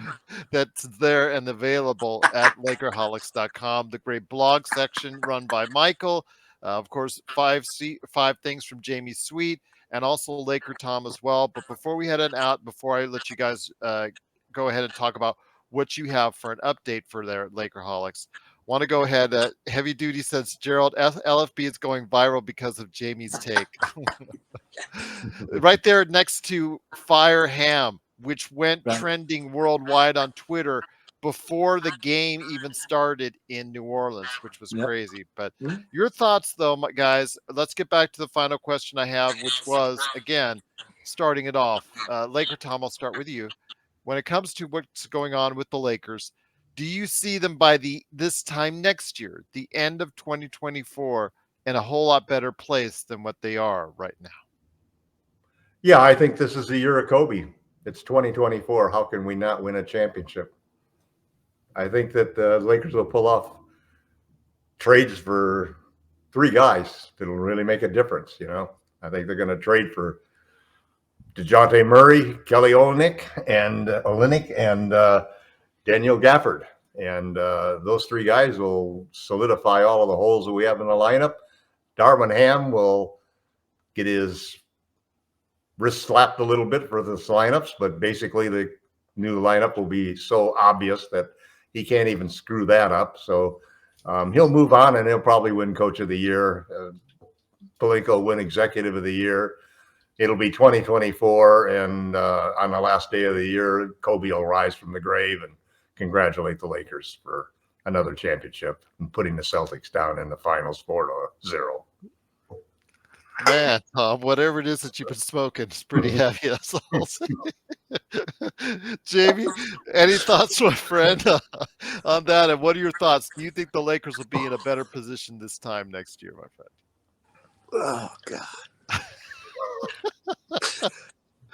that's there and available at Lakerholics.com. The great blog section run by Michael. Of course, five things from Jamie Sweet and also LakerTom as well. But before we head on out, before I let you guys go ahead and talk about what you have for an update for their Lakerholics, want to go ahead. Heavy Duty says, Gerald, LFB is going viral because of Jamie's take. Right there next to Fire Ham, which went trending worldwide on Twitter before the game even started in New Orleans, which was crazy. But your thoughts, though, guys, let's get back to the final question I have, which was, again, starting it off. LakerTom, I'll start with you. When it comes to what's going on with the Lakers, do you see them by this time next year, the end of 2024, in a whole lot better place than what they are right now? Yeah, I think this is the year of Kobe. It's 2024. How can we not win a championship? I think that the Lakers will pull off trades for 3 guys that'll really make a difference. You know, I think they're going to trade for Dejounte Murray, Kelly Olynyk, and Daniel Gafford. And those 3 guys will solidify all of the holes that we have in the lineup. Darvin Ham will get his wrist slapped a little bit for the lineups, but basically the new lineup will be so obvious that he can't even screw that up. So he'll move on and he'll probably win Coach of the Year. Pelinka will win Executive of the Year. It'll be 2024, and on the last day of the year, Kobe will rise from the grave and congratulate the Lakers for another championship and putting the Celtics down in the finals 4-0. Man, Tom, whatever it is that you've been smoking, it's pretty heavy. That's all I'll say. Jamie, any thoughts, my friend, on that? And what are your thoughts? Do you think the Lakers will be in a better position this time next year, my friend? Oh, God.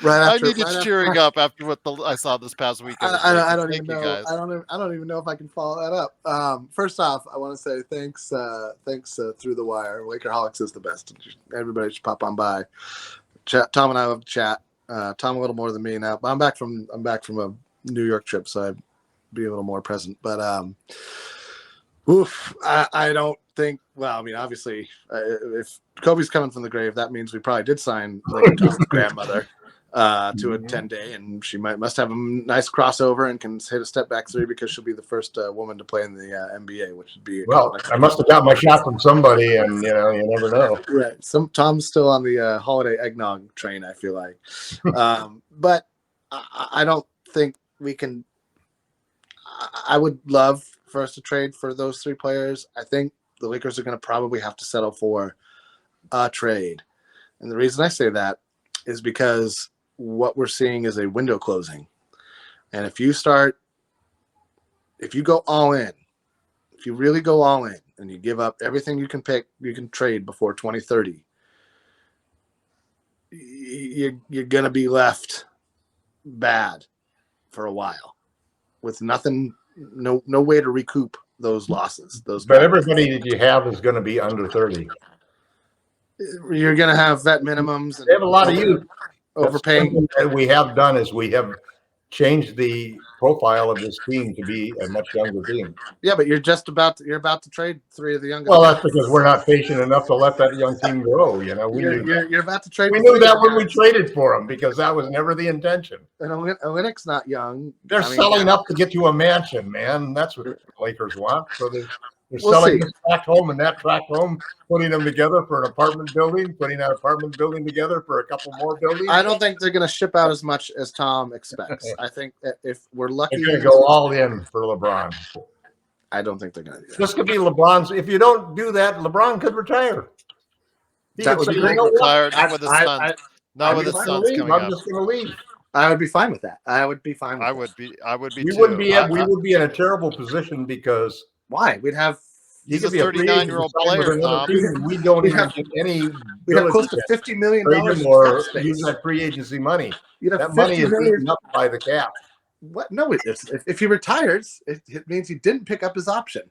I need you cheering up after what I saw this past weekend. I don't even know. I don't even know if I can follow that up. First off, I want to say thanks through the wire. Lakerholics is the best. Everybody should pop on by. Tom and I love to chat. Tom a little more than me now, but I'm back from a New York trip, so I'd be a little more present. But I don't think. Well, I mean, obviously, if Kobe's coming from the grave, that means we probably did sign LakerTom's grandmother to a 10-day, and she must have a nice crossover and can hit a step back 3 because she'll be the first woman to play in the NBA, which would be I must have got my shot from somebody, and you never know. Right, Tom's still on the holiday eggnog train, I feel like, but I don't think we can. I would love for us to trade for those 3 players. I think the Lakers are going to probably have to settle for a trade, and the reason I say that is because what we're seeing is a window closing. And if you go all in, if you really go all in and you give up everything you can trade before 2030, you're going to be left bad for a while with nothing, no way to recoup those losses. But everybody that you have is going to be under 30. You're going to have vet minimums. And they have a lot of youth. Overpaying. What we have done is we have changed the profile of this team to be a much younger team. Yeah, but you're about to trade 3 of the youngest. Well, that's because we're not patient enough to let that young team grow. You're about to trade. We knew that when we traded for them because that was never the intention. And Olynyk's not young. They're selling up to get to a mansion, man. That's what the Lakers want. So They're We'll selling see. this tract home and that tract home, putting them together for an apartment building, putting that apartment building together for a couple more buildings. I don't think they're going to ship out as much as Tom expects. I think that if we're lucky, They're going to go all in for LeBron. I don't think they're going to do that. This could be LeBron's. If you don't do that, LeBron could retire. He That could would say, be you great. know what? Retired I- with the I- Suns. I- Not I'm with the just gonna Suns leave. coming I'm up. just going to leave. I would be fine with that. I would be fine with I that. would be. I would be We too. wouldn't be. We would be in a terrible position because Why? We'd have he He's could a be a free agent 39-year-old signed with player, another Tom. team, and we don't We'd even have- get any we'd have ability close to to $50 million trade him in or cap space. use that free agency money. You'd have That money 50 is million. eaten up by the cap. What? No, if he retires, it means he didn't pick up his option.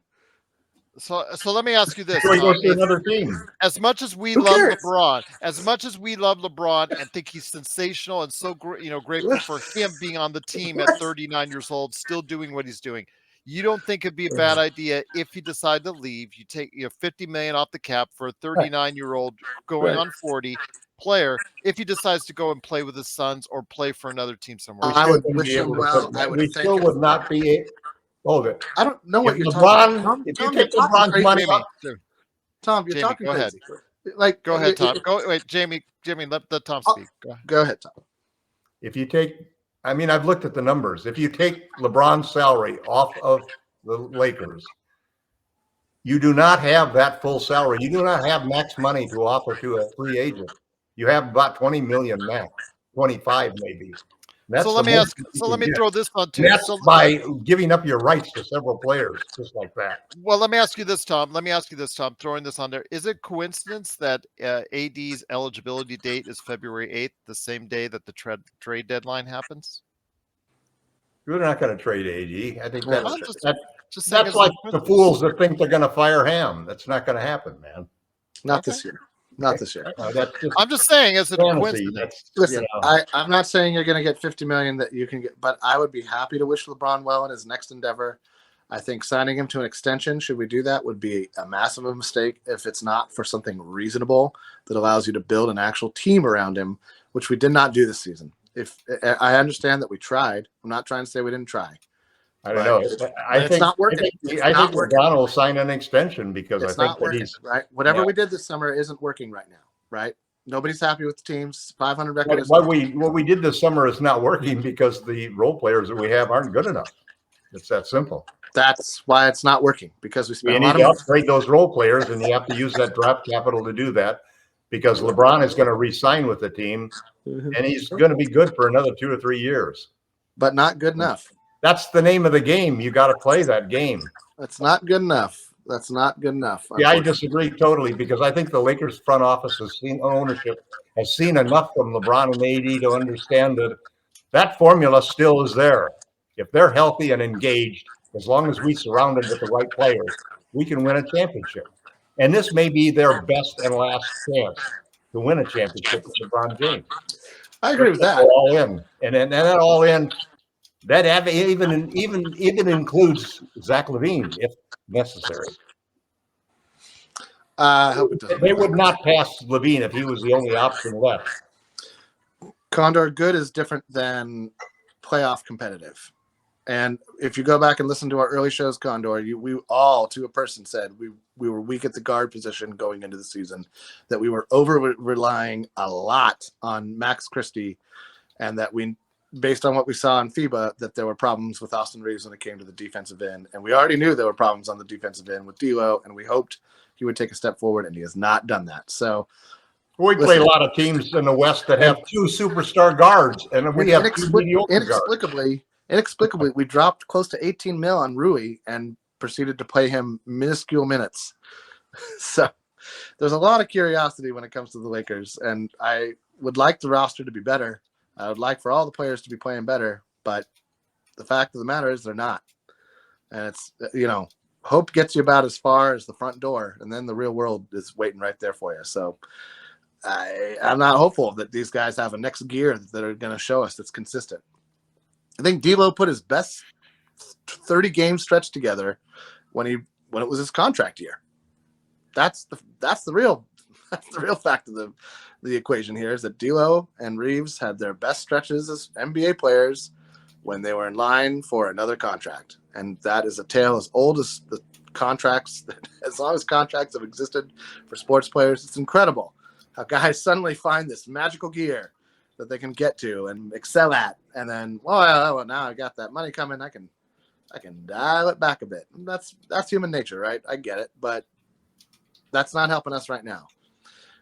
So let me ask you this, So he Tom. goes to another team. As much as we Who love cares? LeBron, and think he's sensational and so grateful for him being on the team at 39 years old, still doing what he's doing, you don't think it'd be a bad idea if he decided to leave? You take 50 million off the cap for a 39-year-old going on 40 player. If he decides to go and play with his sons or play for another team somewhere, I would wouldn't wish be him able to well. put- I would we thank still him. would not be. I don't know what If you're LeBron, talking about. if Tom, you you're take talking LeBron's crazy. money, Tom, you're Jamie, talking go ahead. crazy. Like, Go ahead, Tom. Go wait, Jamie, let Tom speak. Go ahead, Tom. if you take, I mean, I've looked at the numbers. If you take LeBron's salary off of the Lakers, you do not have that full salary. You do not have max money to offer to a free agent. You have about 20 million max, 25 maybe. That's So let me the ask. most you So can let me get. throw this on too. And that's So by giving up your rights to several players, just like that. well, let me ask you this, Tom. Throwing this on there, is it coincidence that AD's eligibility date is February 8th, the same day that the trade deadline happens? We're not going to trade AD. I think Yeah, that's Just saying that's it's like a the fools that think they're going to fire Ham. That's not going to happen, man. Not this year. Not this year. That's just I'm just saying it's a fantasy. coincidence. That's, Listen, you know. I'm not saying you're going to get 50 million that you can get, but I would be happy to wish LeBron well in his next endeavor. I think signing him to an extension, should we do that, would be a massive mistake if it's not for something reasonable that allows you to build an actual team around him, which we did not do this season. If I understand that we tried, I'm not trying to say we didn't try. I don't know. It's not working. I think LeBron will sign an extension because It's I think not that working, he's right? Whatever yeah. we did this summer isn't working right now, right? Nobody's happy with the team's 500 record. what we did this summer is not working because the role players that we have aren't good enough. It's that simple. That's why it's not working, because we spent You a lot need to of upgrade those role players, and you have to use that draft capital to do that because LeBron is going to re-sign with the team, and he's going to be good for another 2 or 3 years. but not good enough. That's the name of the game. You got to play that game. That's not good enough. That's not good enough. Yeah, I disagree totally because I think the Lakers front office has seen ownership, has seen enough from LeBron and AD to understand that that formula still is there. If they're healthy and engaged, as long as we surround them with the right players, we can win a championship. And this may be their best and last chance to win a championship with LeBron James. I agree with that. All in, and that all in. That even includes Zach LaVine if necessary. I hope it doesn't. They would not pass LaVine if he was the only option left. Condor, good is different than playoff competitive. And if you go back and listen to our early shows, Condor, we all, to a person, said we were weak at the guard position going into the season, that we were over relying a lot on Max Christie, and that we, based on what we saw in FIBA, that there were problems with Austin Reaves when it came to the defensive end. And we already knew there were problems on the defensive end with D'Lo, and we hoped he would take a step forward, and he has not done that. So we play a lot of teams in the West that have 2 superstar guards, and we have 2 mediocre guards. Inexplicably, we dropped close to 18 mil on Rui and proceeded to play him minuscule minutes. So there's a lot of curiosity when it comes to the Lakers, and I would like the roster to be better. I would like for all the players to be playing better, but the fact of the matter is they're not. And it's, hope gets you about as far as the front door, and then the real world is waiting right there for you. So I'm not hopeful that these guys have a next gear that are going to show us that's consistent. I think D'Lo put his best 30-game stretch together when it was his contract year. That's the real fact of the equation here, is that D'Lo and Reaves had their best stretches as NBA players when they were in line for another contract, and that is a tale as old as the contracts, as long as contracts have existed for sports players, it's incredible how guys suddenly find this magical gear that they can get to and excel at, and then well now I got that money coming, I can dial it back a bit. That's human nature, right? I get it, but that's not helping us right now,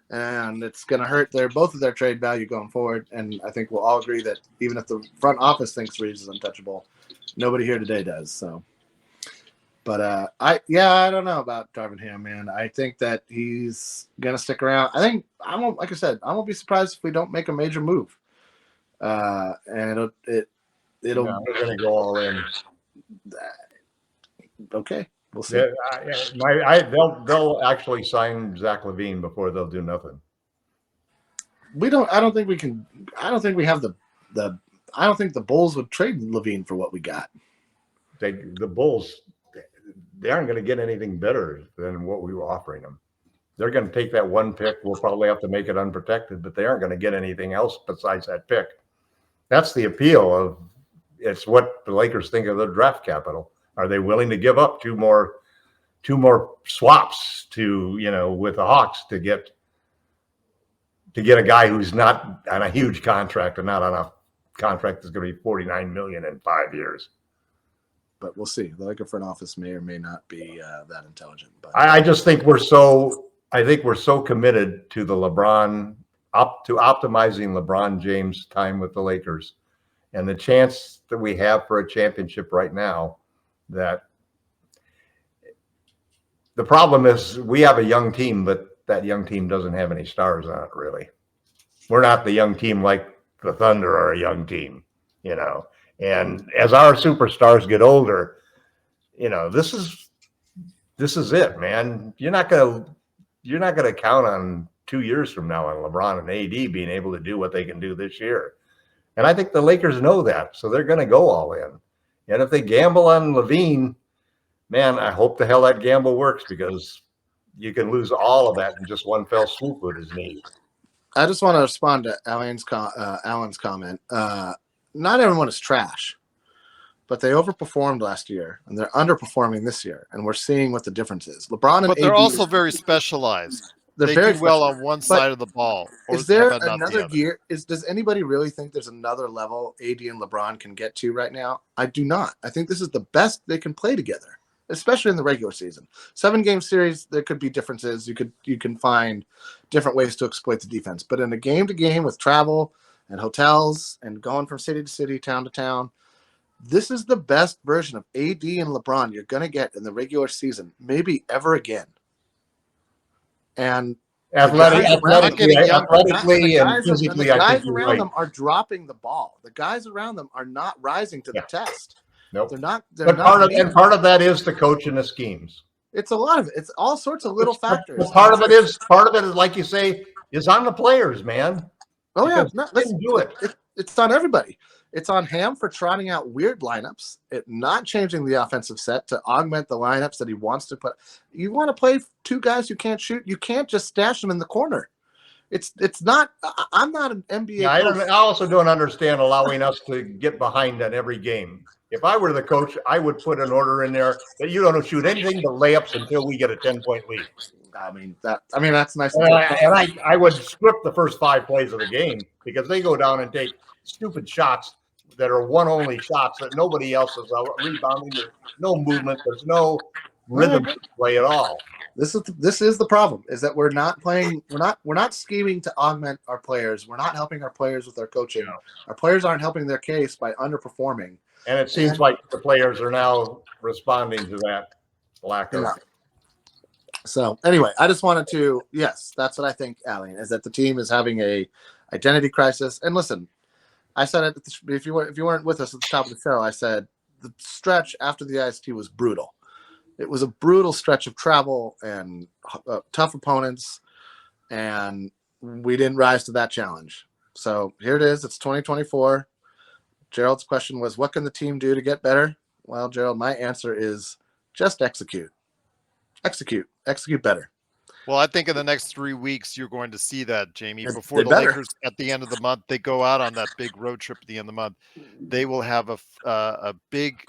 and it's going to hurt both of their trade value going forward. And I think we'll all agree that even if the front office thinks Reaves is untouchable, nobody here today does. So, but I don't know about Darvin Ham, man. I think that he's going to stick around. I think like I said, I won't be surprised if we don't make a major move. And it'll No, we're going to go all in. Okay, we'll see. Yeah, they'll actually sign Zach LaVine before they'll do nothing. I don't think we can. I don't think we have I don't think the Bulls would trade LaVine for what we got. The Bulls, they aren't going to get anything better than what we were offering them. They're going to take that one pick. We'll probably have to make it unprotected, but they aren't going to get anything else besides that pick. That's the appeal of it's what the Lakers think of their draft capital. Are they willing to give up two more swaps with the Hawks to get a guy who's not on a huge contract and not on a contract that's going to be $49 million in 5 years? But we'll see. The Laker front office may or may not be that intelligent. But I just think we're so committed to the to optimizing LeBron James' time with the Lakers and the chance that we have for a championship right now, that the problem is we have a young team, but that young team doesn't have any stars on it, really. We're not the young team like the Thunder are a young team, And as our superstars get older, this is it, man. You're not gonna count on 2 years from now on LeBron and AD being able to do what they can do this year. And I think the Lakers know that, so they're going to go all in. And if they gamble on LaVine, man, I hope the hell that gamble works, because you can lose all of that in just one fell swoop with his knees. I just want to respond to Alan's comment. Not everyone is trash, but they overperformed last year, and they're underperforming this year, and we're seeing what the difference is. LeBron and but they're AD also very specialized. They very do well specialized. on one side of the ball. Is there another gear? Does anybody really think there's another level AD and LeBron can get to right now? I do not. I think this is the best they can play together, especially in the regular season. 7-game series, there could be differences. You can find different ways to exploit the defense. But in a game-to-game with travel and hotels and going from city to city, town to town, this is the best version of AD and LeBron you're going to get in the regular season, maybe ever again. And athletically and physically, the guys around them are dropping the ball. The guys around them are not rising to the test. Nope. They're not. Part of that is the coach and the schemes. It's a lot of it. It's all sorts of little factors. But part of it is, like you say, is on the players, man. Oh yeah, let's do it. It's on everybody. It's on Ham for trotting out weird lineups, not changing the offensive set to augment the lineups that he wants to put. You want to play two guys who can't shoot. You can't just stash them in the corner. It's not. I'm not an NBA. Yeah, I also don't understand allowing us to get behind on every game. If I were the coach, I would put an order in there that you don't shoot anything but layups until we get a 10-point lead. That's nice. And I would script the first 5 plays of the game, because they go down and take stupid shots that are one-only shots that nobody else is rebounding. There's no movement. There's no rhythm to play at all. This is the problem, is that we're not playing. We're not scheming to augment our players. We're not helping our players with their coaching. Yeah. Our players aren't helping their case by underperforming. And it seems like the players are now responding to that lack of. Yeah. So anyway, I just wanted to, yes, that's what I think, Allie, is that the team is having a identity crisis. And listen, I said it, if you weren't with us at the top of the show, I said the stretch after the IST was brutal. It was a brutal stretch of travel and tough opponents, and we didn't rise to that challenge. So here it is. It's 2024. Gerald's question was, what can the team do to get better? Well, Gerald, my answer is just execute. Execute better. Well, I think in the next 3 weeks, you're going to see that, Jamie. Before the Lakers, at the end of the month, they go out on that big road trip at the end of the month. They will have a big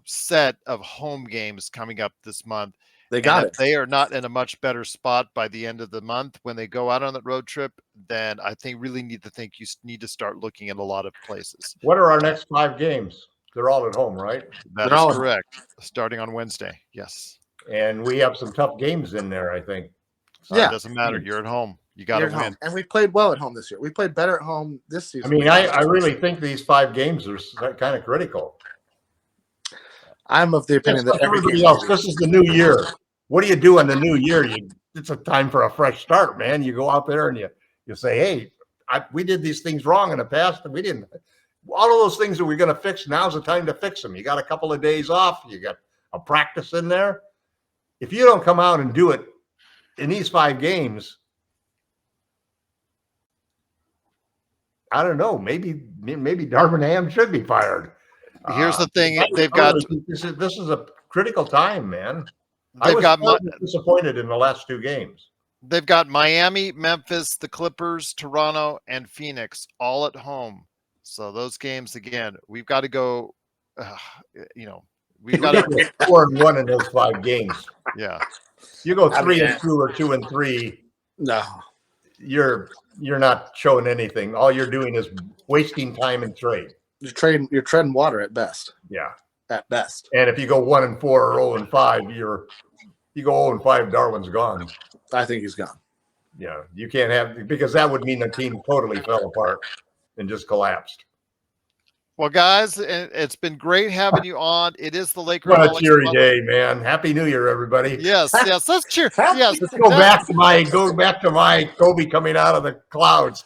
set of home games coming up this month. They got it. They are not in a much better spot by the end of the month when they go out on that road trip, then I think you need to start looking at a lot of places. What are our next 5 games? They're all at home, right? That is correct. Starting on Wednesday. Yes. And we have some tough games in there, I think. So it doesn't matter. You're at home. You got to win. Home. And we played well at home this year. We played better at home this season. I mean, I really think these 5 games are kind of critical. I'm of the opinion that everybody else, this is the new year. What do you do in the new year? It's a time for a fresh start, man. You go out there and you say, hey, we did these things wrong in the past, and we didn't. All of those things that we're going to fix, now's the time to fix them. You got a couple of days off. You got a practice in there. If you don't come out and do it in these 5 games, I don't know. Maybe Darvin Ham should be fired. Here's the thing: they've got this is a critical time, man. They've got disappointed in the last 2 games. They've got Miami, Memphis, the Clippers, Toronto, and Phoenix all at home. So those games again, we've got to go. We've got to go 4-1 in those 5 games. Yeah, you go 3-2 or 2-3. No, you're not showing anything. All you're doing is wasting time in trade. You're treading water at best. Yeah, at best. And if you go 1-4 or 0-5, you go 0-5, Darwin's gone. I think he's gone. Yeah, you can't have, because that would mean the team totally fell apart and just collapsed. Well, guys, it's been great having you on. It is the Lakerholics. What a cheery day, man! Happy New Year, everybody. Yes. Let's cheer. Yes. Let's go back to my Kobe coming out of the clouds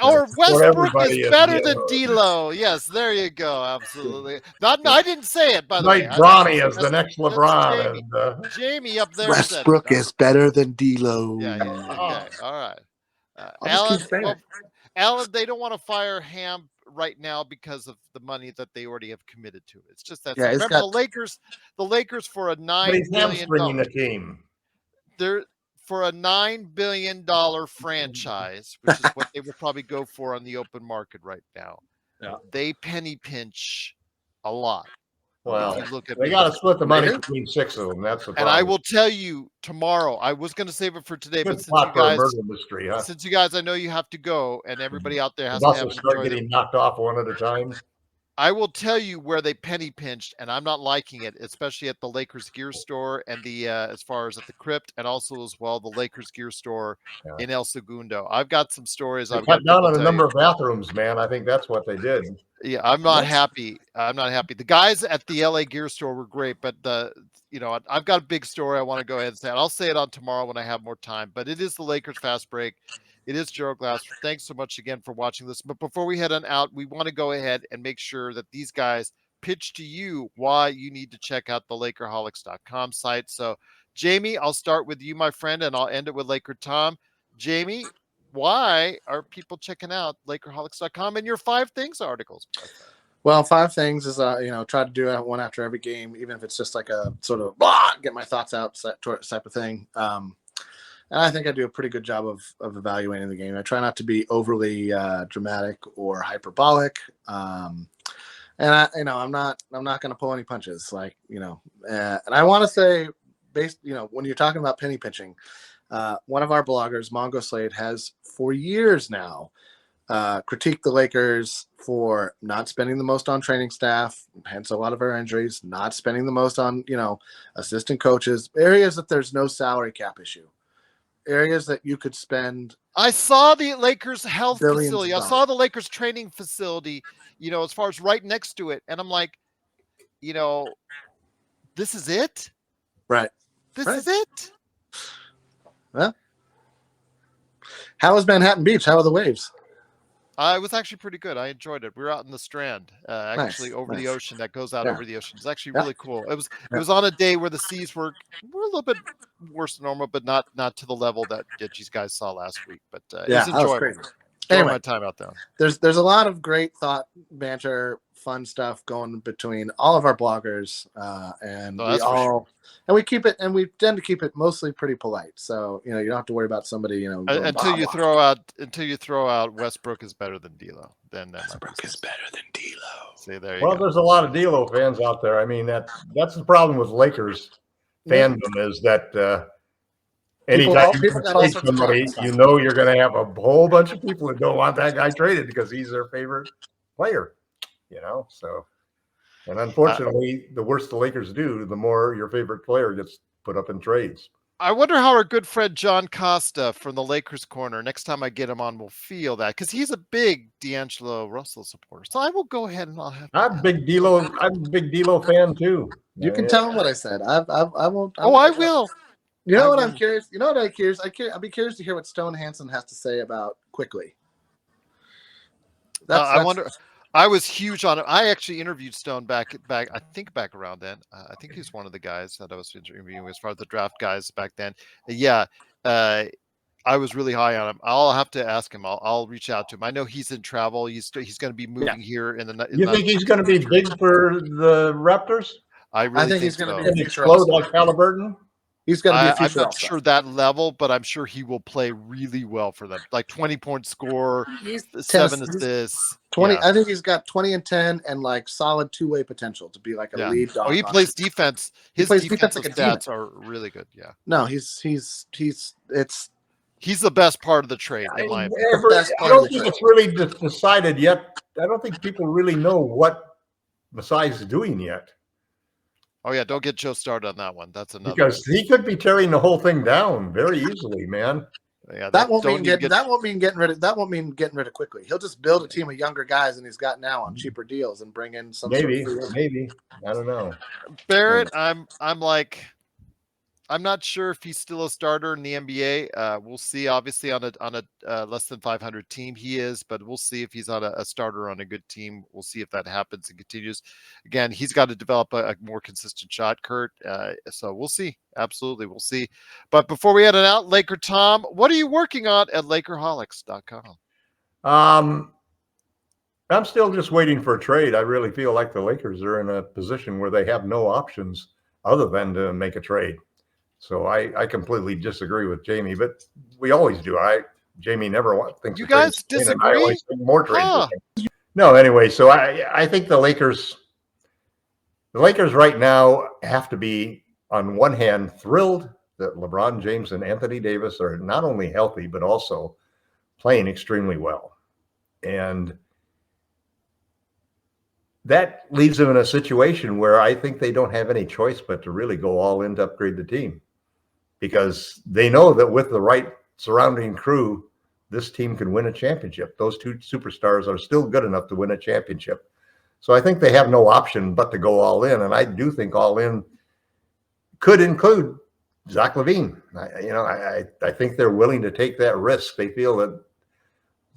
or Westbrook is better than D'Lo. Yes, there you go. Absolutely. I didn't say it, by the way. Bronny is the next LeBron. Jamie up there. Westbrook is better than D'Lo. Yeah. Okay. All right. Alan, they don't want to fire Ham right now because of the money that they already have committed to. It's just that. Remember the Lakers for a $9 billion the team. They're for a $9 billion franchise, which is what they would probably go for on the open market right now. Yeah. They penny pinch a lot. Well, they got to split the money between 6 of them. That's the problem. And I will tell you tomorrow. I was going to save it for today, but since you guys, I know you have to go, and everybody out there has to have start getting knocked off one at a time. I will tell you where they penny pinched, and I'm not liking it, especially at the Lakers gear store and the as far as at the Crypt, and also as well the Lakers gear store in El Segundo. I've got some stories. I've cut down on the number of bathrooms, man. I think that's what they did. Yeah, I'm not happy. I'm not happy. The guys at the LA gear store were great, but I've got a big story I want to go ahead and say. I'll say it on tomorrow when I have more time. But it is the Lakers Fast Break. It is Gerald Glass. Thanks so much again for watching this. But before we head on out, we want to go ahead and make sure that these guys pitch to you why you need to check out the LakerHolics.com site. So, Jamie, I'll start with you, my friend, and I'll end it with Laker Tom. Jamie, why are people checking out LakerHolics.com and your 5 things articles? Well, 5 things is try to do one after every game, even if it's just like a sort of get my thoughts out type of thing. And I think I do a pretty good job of evaluating the game. I try not to be overly dramatic or hyperbolic. And I'm not going to pull any punches, and I want to say, when you're talking about penny pinching, one of our bloggers, Mongo Slade, has for years now critiqued the Lakers for not spending the most on training staff, hence a lot of our injuries, not spending the most on, assistant coaches, areas that there's no salary cap issue. Areas that you could spend. I saw the Lakers health facility. I saw the Lakers training facility, as far as right next to it. And I'm like, this is it? Right. This is it? Well, how was Manhattan Beach? How are the waves? It was actually pretty good. I enjoyed it. We were out in the Strand, actually over the ocean that goes out over the ocean. It's actually really cool. It was on a day where the seas were a little bit worse than normal, but not to the level that these guys saw last week. But it was enjoyable. throwing my timeout down. There's a lot of great thought, banter, fun stuff going between all of our bloggers, and we keep it, and we tend to keep it mostly pretty polite. So you don't have to worry about somebody until you throw out Westbrook is better than D'Lo. Then Westbrook is better than D'Lo. See, there you go. Well, there's a lot of D'Lo fans out there. I mean, that's the problem with Lakers fandom is that anytime you trade somebody, you're going to have a whole bunch of people that don't want that guy traded because he's their favorite player. So, and unfortunately, the worse the Lakers do, the more your favorite player gets put up in trades. I wonder how our good friend John Costa from the Lakers Corner, next time I get him on, will feel that, because he's a big D'Angelo Russell supporter. So I will go ahead and I'll have. I'm a big D'Lo fan too. You can tell him what I said. I won't. I will. You know what? I'm curious. You know what I'm curious? I'll be curious to hear what Stone Hansen has to say about Quickly. I wonder. I was huge on it. I actually interviewed Stone back. I think back around then. I think he's one of the guys that I was interviewing as far as the draft guys back then. Yeah, I was really high on him. I'll have to ask him. I'll reach out to him. I know he's in travel. He's going to be moving here in the. You think he's going to be big for the Raptors? I think he's going to be explode like Halliburton. He's going to be a future I'm not sure that level, but I'm sure he will play really well for them. Like 20-point score, 7 assists. 20. I think he's got 20 and 10 and like solid two-way potential to be like a lead dog. Oh, he plays defense. His defensive stats are really good. Yeah. No, he's the best part of the trade, in my opinion. I don't think it's really decided yet. I don't think people really know what Masai's doing yet. Oh yeah, don't get Joe started on that one. That's another. Because he could be tearing the whole thing down very easily, man. Yeah, that won't mean getting rid of Quickly. He'll just build a team of younger guys, and he's got now on cheaper deals and bring in some. Maybe I don't know. Barrett, I'm not sure if he's still a starter in the NBA. We'll see. Obviously, on a less than 500 team, he is, but we'll see if he's on a starter on a good team. We'll see if that happens and continues. Again, he's got to develop a more consistent shot, Kurt. So we'll see. Absolutely, we'll see. But before we head it out, Laker Tom, what are you working on at Lakerholics.com? I'm still just waiting for a trade. I really feel like the Lakers are in a position where they have no options other than to make a trade. So I completely disagree with Jamie, but we always do. Jamie never thinks you guys disagree. I always think more trades. No, anyway. So I think the Lakers right now have to be, on one hand, thrilled that LeBron James and Anthony Davis are not only healthy but also playing extremely well, and that leaves them in a situation where I think they don't have any choice but to really go all in to upgrade the team. Because they know that with the right surrounding crew, this team can win a championship. Those two superstars are still good enough to win a championship. So I think they have no option but to go all in. And I do think all in could include Zach LaVine. I think they're willing to take that risk. They feel that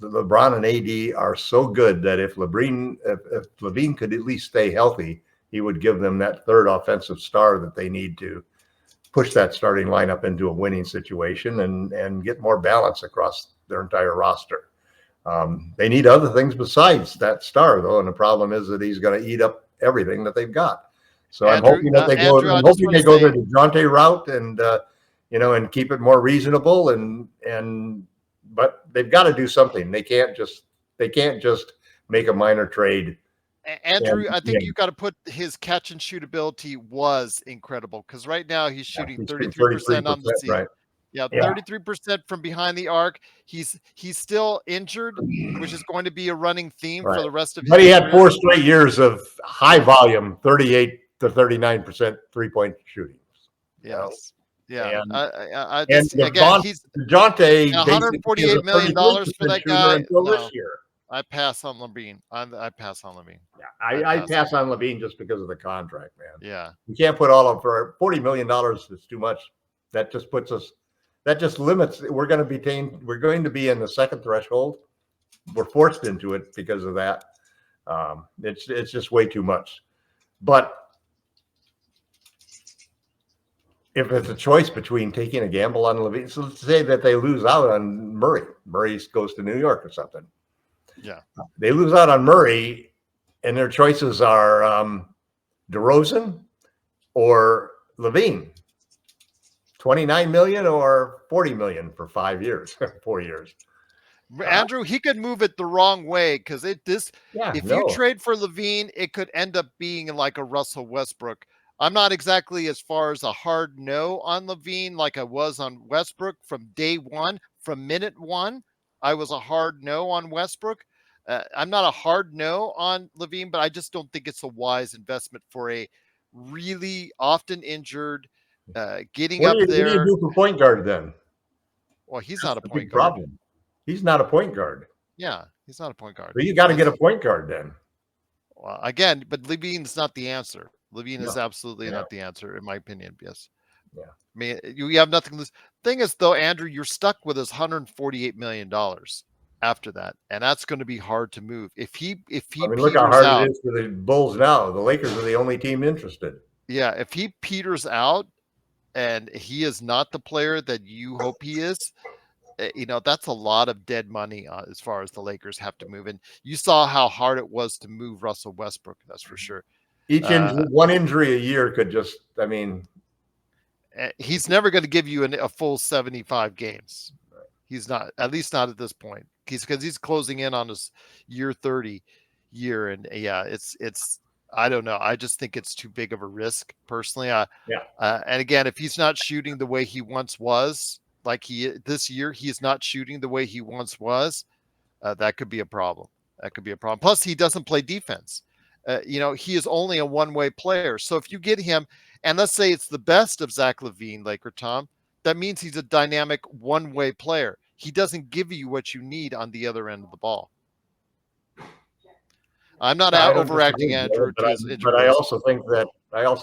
LeBron and AD are so good that if LaVine could at least stay healthy, he would give them that third offensive star that they need to push that starting lineup into a winning situation and get more balance across their entire roster. They need other things besides that star, though, and the problem is that he's going to eat up everything that they've got. So I'm hoping that they go the Dejounte route and keep it more reasonable but they've got to do something. They can't just make a minor trade. Andrew, I think you've got to put his catch and shoot ability was incredible, because right now he's shooting 33% on the season. Right. Yeah, 33% from behind the arc. He's still injured, which is going to be a running theme for the rest of his career. But he had 4 straight years of high volume, 38 to 39% 3-point shooting. Yes. Yeah. And he's Dejounte, $148 million for that guy. Until this year. I pass on LaVine. I pass on LaVine. Yeah, I pass on LaVine just because of the contract, man. Yeah. You can't put all of for $40 million. It's too much. That just limits. We're going to be in the second threshold. We're forced into it because of that. It's just way too much. But if it's a choice between taking a gamble on Levine, so let's say that they lose out on Murray. Murray goes to New York or something. Yeah. They lose out on Murray, and their choices are DeRozan or Levine. 29 million or 40 million for 5 years, 4 years. Andrew, he could move it the wrong way because if you trade for Levine, it could end up being like a Russell Westbrook. I'm not exactly as far as a hard no on Levine like I was on Westbrook from day one. From minute one, I was a hard no on Westbrook. I'm not a hard no on Levine, but I just don't think it's a wise investment for a really often injured, getting up there. What do you do for point guard then? Well, he's not a point big guard. Problem. He's not a point guard. Yeah, he's not a point guard. So you got to get a point guard then. Well, again, but Levine's not the answer. Levine is absolutely not the answer, in my opinion. Yes. Yeah. I mean, you have nothing to lose. Thing is, though, Andrew, you're stuck with his $148 million after that, and that's going to be hard to move. If he look how hard it is for the Bulls now. The Lakers are the only team interested. Yeah, if he peters out, and he is not the player that you hope he is, that's a lot of dead money as far as the Lakers have to move. And you saw how hard it was to move Russell Westbrook. That's for sure. One injury a year could just, he's never going to give you a full 75 games. He's not, at least not at this point. Because he's closing in on his year 30 year. And it's, I don't know. I just think it's too big of a risk personally. And again, if he's not shooting the way he once was, this year, he's not shooting the way he once was, that could be a problem. Plus, he doesn't play defense. He is only a one-way player. So if you get him, and let's say it's the best of Zach LaVine, LakerTom, that means he's a dynamic one-way player. He doesn't give you what you need on the other end of the ball. I'm not overacting, Andrew. But I also think that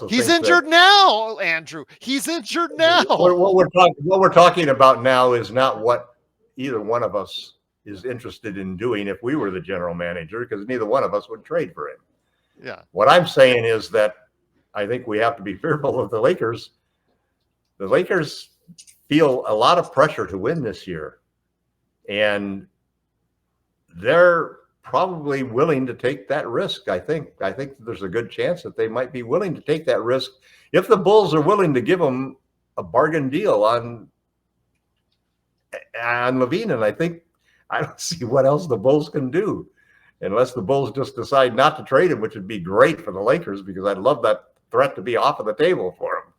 he's injured now, Andrew. He's injured now. What we're talking about now is not what either one of us is interested in doing if we were the general manager, because neither one of us would trade for him. Yeah. What I'm saying is that I think we have to be fearful of the Lakers. The Lakers feel a lot of pressure to win this year, and they're probably willing to take that risk. I think there's a good chance that they might be willing to take that risk if the Bulls are willing to give them a bargain deal on Levine. And I don't see what else the Bulls can do unless the Bulls just decide not to trade him, which would be great for the Lakers, because I'd love that threat to be off of the table for him,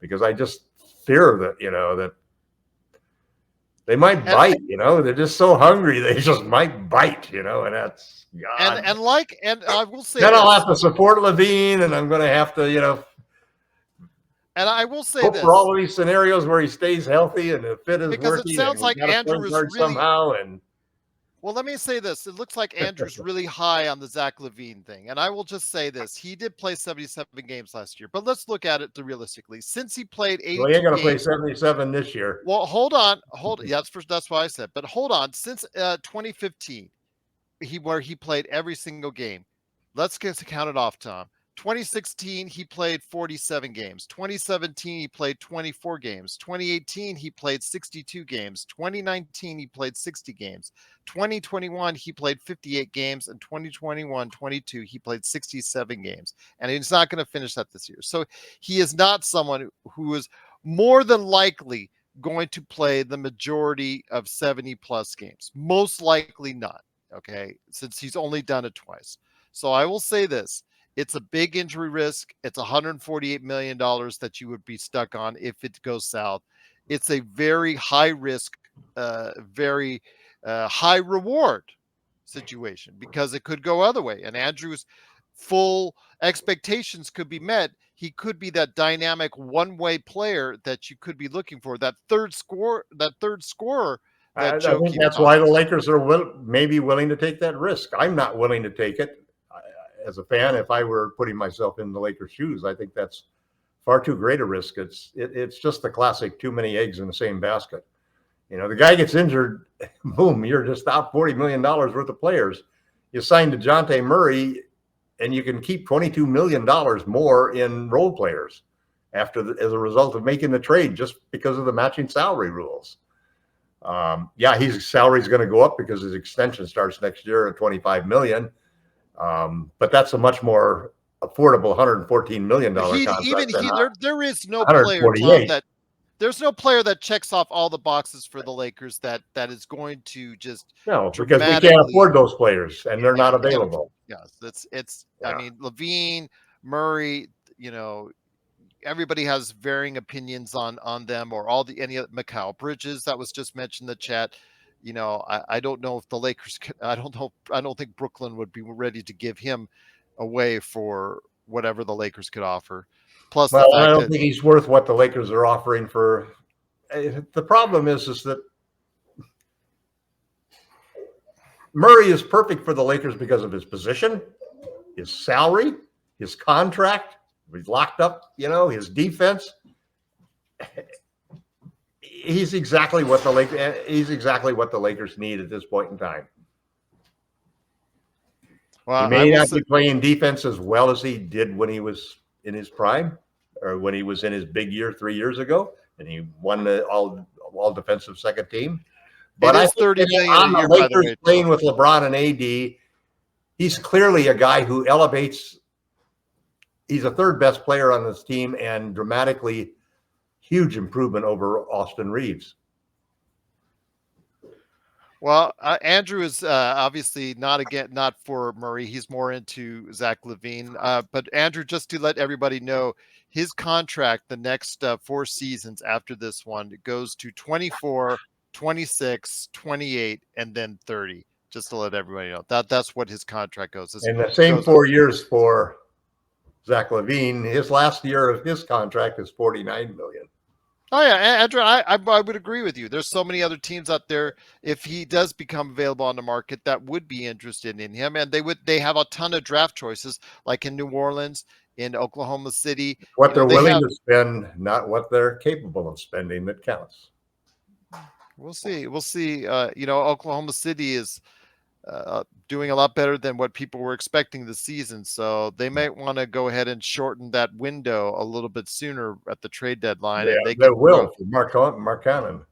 because I just fear that, that they might bite, they're just so hungry. They just might bite, and that's God. And I will say, then I'll have to support Levine, and I'm going to have to, and I will say hope this for all of these scenarios where he stays healthy and the fit is because working. It sounds like Andrew is really somehow. And well, let me say this: it looks like Andrew's really high on the Zach LaVine thing, and I will just say this: he did play 77 games last year, but let's look at it realistically. Since he played 82 well, he ain't going to play 77 this year. Well, hold on. Yeah, that's why I said. But hold on. Since 2015, where he played every single game. Let's count it off, Tom. 2016, he played 47 games. 2017, he played 24 games. 2018, he played 62 games. 2019, he played 60 games. 2021, he played 58 games. And 2021-22, he played 67 games. And he's not going to finish that this year. So he is not someone who is more than likely going to play the majority of 70-plus games. Most likely not, okay, since he's only done it twice. So I will say this. It's a big injury risk. It's $148 million that you would be stuck on if it goes south. It's a very high risk, very high reward situation because it could go other way. And Andrew's full expectations could be met. He could be that dynamic one-way player that you could be looking for, that third scorer. I think that's why the Lakers are maybe willing to take that risk. I'm not willing to take it. As a fan, if I were putting myself in the Lakers' shoes, I think that's far too great a risk. It's just the classic too many eggs in the same basket. The guy gets injured, boom, you're just out $40 million worth of players. You sign Dejounte Murray, and you can keep $22 million more in role players. as a result of making the trade just because of the matching salary rules. Yeah, his salary is going to go up because his extension starts next year at $25 million. But that's a much more affordable $114 million contract. There is no player, Tom, there's no player that checks off all the boxes for the Lakers that is going to just because we can't afford those players and they're not available. Yes, I mean, LaVine, Murray, everybody has varying opinions on them, or any of Mikal Bridges that was just mentioned in the chat. I don't know if the Lakers I don't think Brooklyn would be ready to give him away for whatever the Lakers could offer. Plus, I don't think he's worth what the Lakers are offering for. The problem is that Murray is perfect for the Lakers because of his position, his salary, his contract. He's locked up, his defense. He's exactly what the Lakers need at this point in time. Well, he may not be playing defense as well as he did when he was in his prime, or when he was in his big year 3 years ago, and he won the all defensive second team. But I think $30 million on the Lakers playing with LeBron and AD, he's clearly a guy who elevates. He's a third best player on this team, and dramatically huge improvement over Austin Reaves. Well, Andrew is obviously not for Murray. He's more into Zach LaVine. But Andrew, just to let everybody know, his contract, the next 4 seasons after this one, it goes to 24, 26, 28, and then 30. Just to let everybody know that's what his contract goes. And the same 4 years for Zach LaVine. His last year of his contract is $49 million. Oh yeah, Andrew, I would agree with you. There's so many other teams out there, if he does become available on the market, that would be interested in him, and they have a ton of draft choices, like in New Orleans, in Oklahoma City. What they're willing to spend, not what they're capable of spending, that counts. We'll see. Oklahoma City is doing a lot better than what people were expecting this season, so they might want to go ahead and shorten that window a little bit sooner at the trade deadline. Yeah, and they will. Markkanen.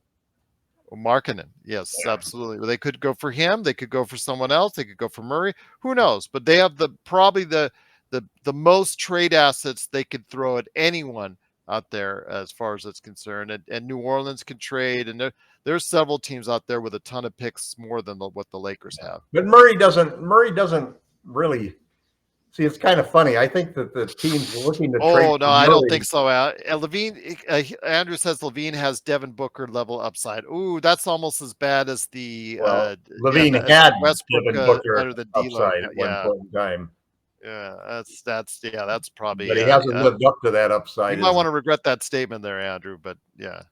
Markkanen, yes, absolutely. Well, they could go for him. They could go for someone else. They could go for Murray. Who knows? But they have probably the most trade assets they could throw at anyone out there as far as it's concerned. And New Orleans can trade, and there's several teams out there with a ton of picks, more than what the Lakers have. But Murray doesn't really see. It's kind of funny. I think that the teams looking to trade. Oh no, I don't think so. LaVine, Andrew says LaVine has Devin Booker level upside. Ooh, that's almost as bad as the LaVine had Westbrook Devin Booker upside at one point in time. Yeah, that's probably. But he hasn't lived up to that upside. You might want to regret that statement there, Andrew. But yeah,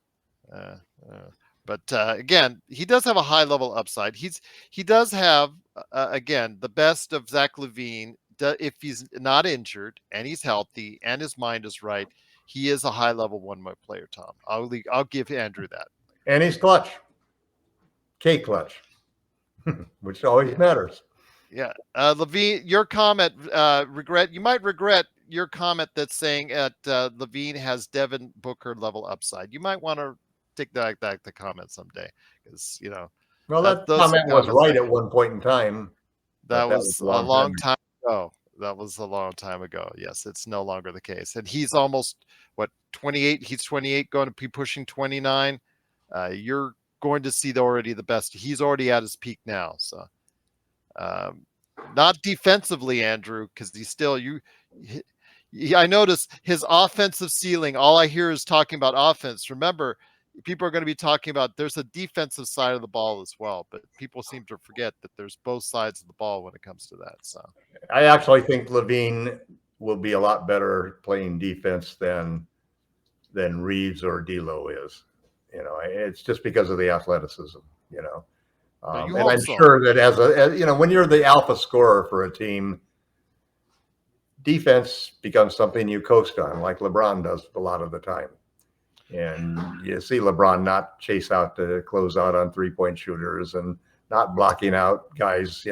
but again, he does have a high level upside. He does have again the best of Zach LaVine. If he's not injured and he's healthy and his mind is right, he is a high level one-way player. Tom, I'll give Andrew that. And he's clutch, clutch, which always matters. Yeah, LaVine, your comment, you might regret your comment that's saying that LaVine has Devin Booker level upside. You might want to take back the comment someday, because Well, that comment was right at one point in time. That was a long time ago. That was a long time ago. Yes, it's no longer the case. And he's almost 28. He's 28, going to be pushing 29. You're going to see already the best. He's already at his peak now. So. Not defensively, Andrew, because he's still I noticed his offensive ceiling. All I hear is talking about offense. Remember, people are going to be talking about there's a defensive side of the ball as well, but people seem to forget that there's both sides of the ball when it comes to that. So I actually think LaVine will be a lot better playing defense than Reaves or D'Lo is. It's just because of the athleticism. And I'm sure that as when you're the alpha scorer for a team, defense becomes something you coast on, like LeBron does a lot of the time. And you see LeBron not chase out to close out on 3-point shooters and not blocking out guys.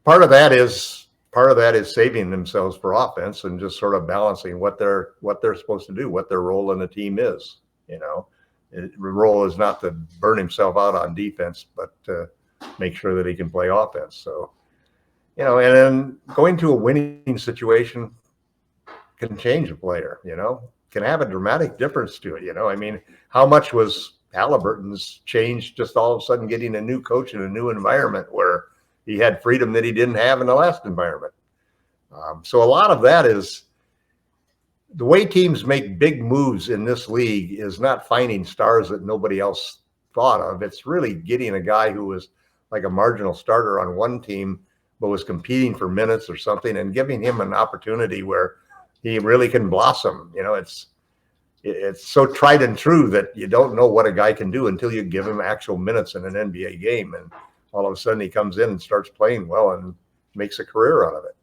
Part of that is part of that is saving themselves for offense and just sort of balancing what they're supposed to do, what their role in the team is. The role is not to burn himself out on defense, but to make sure that he can play offense. So, and then going to a winning situation can change a player, can have a dramatic difference to it. I mean, how much was Halliburton's change just all of a sudden getting a new coach in a new environment where he had freedom that he didn't have in the last environment? So a lot of that is the way teams make big moves in this league is not finding stars that nobody else thought of. It's really getting a guy who was like a marginal starter on one team, but was competing for minutes or something, and giving him an opportunity where he really can blossom. It's so tried and true that you don't know what a guy can do until you give him actual minutes in an NBA game. And all of a sudden he comes in and starts playing well and makes a career out of it.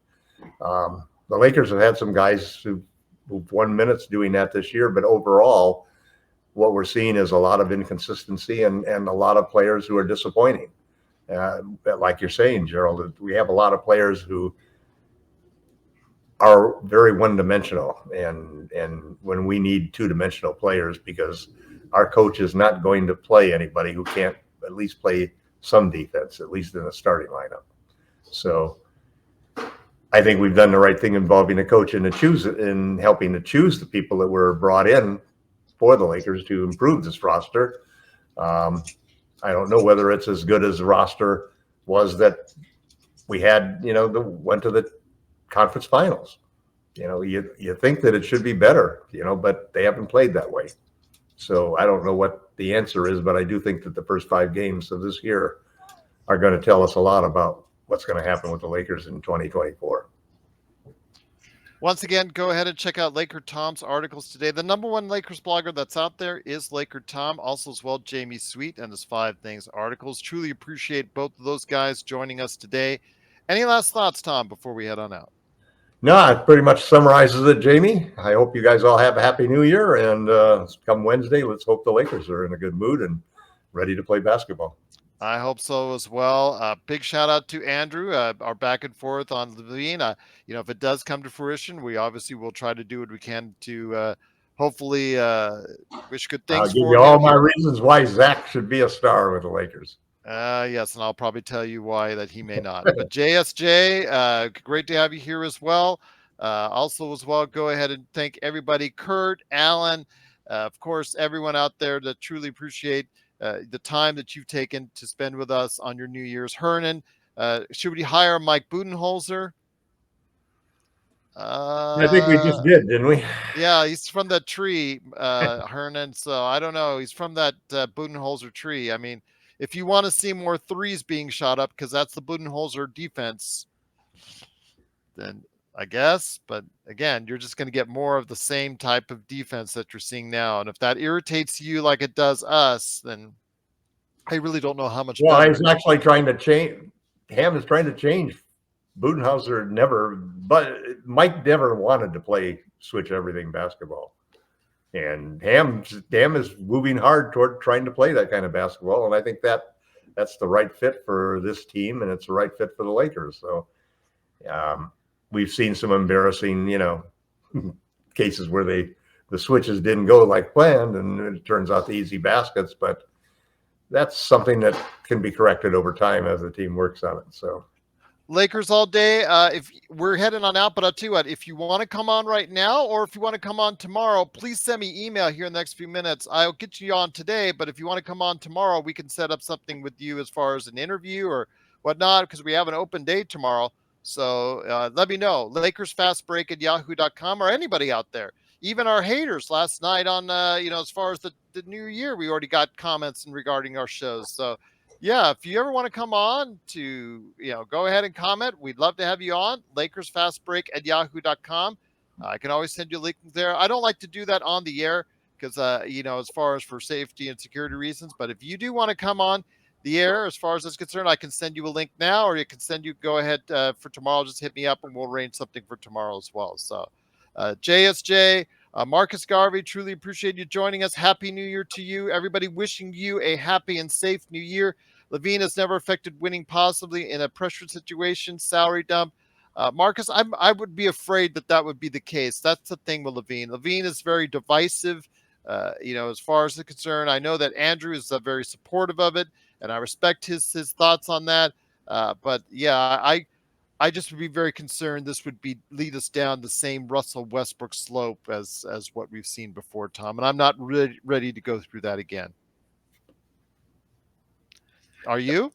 The Lakers have had some guys who've won minutes doing that this year, but overall, what we're seeing is a lot of inconsistency and a lot of players who are disappointing. Like you're saying, Gerald, we have a lot of players who are very one-dimensional, and when we need two-dimensional players, because our coach is not going to play anybody who can't at least play some defense, at least in the starting lineup. So I think we've done the right thing involving the coach in helping to choose the people that were brought in for the Lakers to improve this roster. I don't know whether it's as good as the roster was that we had, went to the conference finals. You think that it should be better, but they haven't played that way. So I don't know what the answer is, but I do think that the first 5 games of this year are going to tell us a lot about what's going to happen with the Lakers in 2024. Once again, go ahead and check out LakerTom's articles today. The #1 Lakers blogger that's out there is LakerTom, also as well Jamie Sweet and his 5 Things articles. Truly appreciate both of those guys joining us today. Any last thoughts, Tom, before we head on out? No, it pretty much summarizes it, Jamie. I hope you guys all have a happy new year, and come Wednesday, let's hope the Lakers are in a good mood and ready to play basketball. I hope so as well. Big shout out to Andrew, our back and forth on Levine. If it does come to fruition, we obviously will try to do what we can to hopefully wish good things. I'll give you all my reasons why Zach should be a star with the Lakers. Yes, and I'll probably tell you why that he may not. But JSJ, great to have you here as well. Also as well, go ahead and thank everybody, Kurt, Alan, of course, everyone out there that truly appreciate the time that you've taken to spend with us on your New Year's. Hernan, should we hire Mike Budenholzer? I think we just did, didn't we? Yeah, he's from that tree, Hernan. So I don't know. He's from that Budenholzer tree. I mean, if you want to see more threes being shot up, because that's the Budenholzer defense, then I guess. But again, you're just going to get more of the same type of defense that you're seeing now. And if that irritates you like it does us, then I really don't know how much. Well, he's actually trying to change. Ham is trying to change. Budenholzer never, but Mike never wanted to play switch everything basketball. And Ham is moving hard toward trying to play that kind of basketball. And I think that's the right fit for this team, and it's the right fit for the Lakers. So we've seen some embarrassing, cases where the switches didn't go like planned, and it turns out the easy baskets. But that's something that can be corrected over time as the team works on it. So Lakers all day. If we're heading on out, but I'll tell you what, if you want to come on right now, or if you want to come on tomorrow, please send me email here in the next few minutes. I'll get you on today, but if you want to come on tomorrow, we can set up something with you as far as an interview or whatnot, because we have an open day tomorrow. So let me know. LakersFastBreak@yahoo.com, or anybody out there. Even our haters last night on, as far as the new year, we already got comments regarding our shows. So yeah, if you ever want to come on to, go ahead and comment. We'd love to have you on. LakersFastBreak@yahoo.com. I can always send you a link there. I don't like to do that on the air because, as far as for safety and security reasons. But if you do want to come on the air, as far as it's concerned, I can send you a link now, or you can go ahead for tomorrow. Just hit me up and we'll arrange something for tomorrow as well. So JSJ, Marcus Garvey, truly appreciate you joining us. Happy New Year to you. Everybody wishing you a happy and safe New Year. Levine has never affected winning positively in a pressure situation, salary dump. Marcus, I would be afraid that would be the case. That's the thing with Levine. Levine is very divisive. As far as the concern, I know that Andrew is very supportive of it, and I respect his thoughts on that. But yeah, I just would be very concerned this would lead us down the same Russell Westbrook slope as what we've seen before, Tom. And I'm not ready to go through that again. Are you?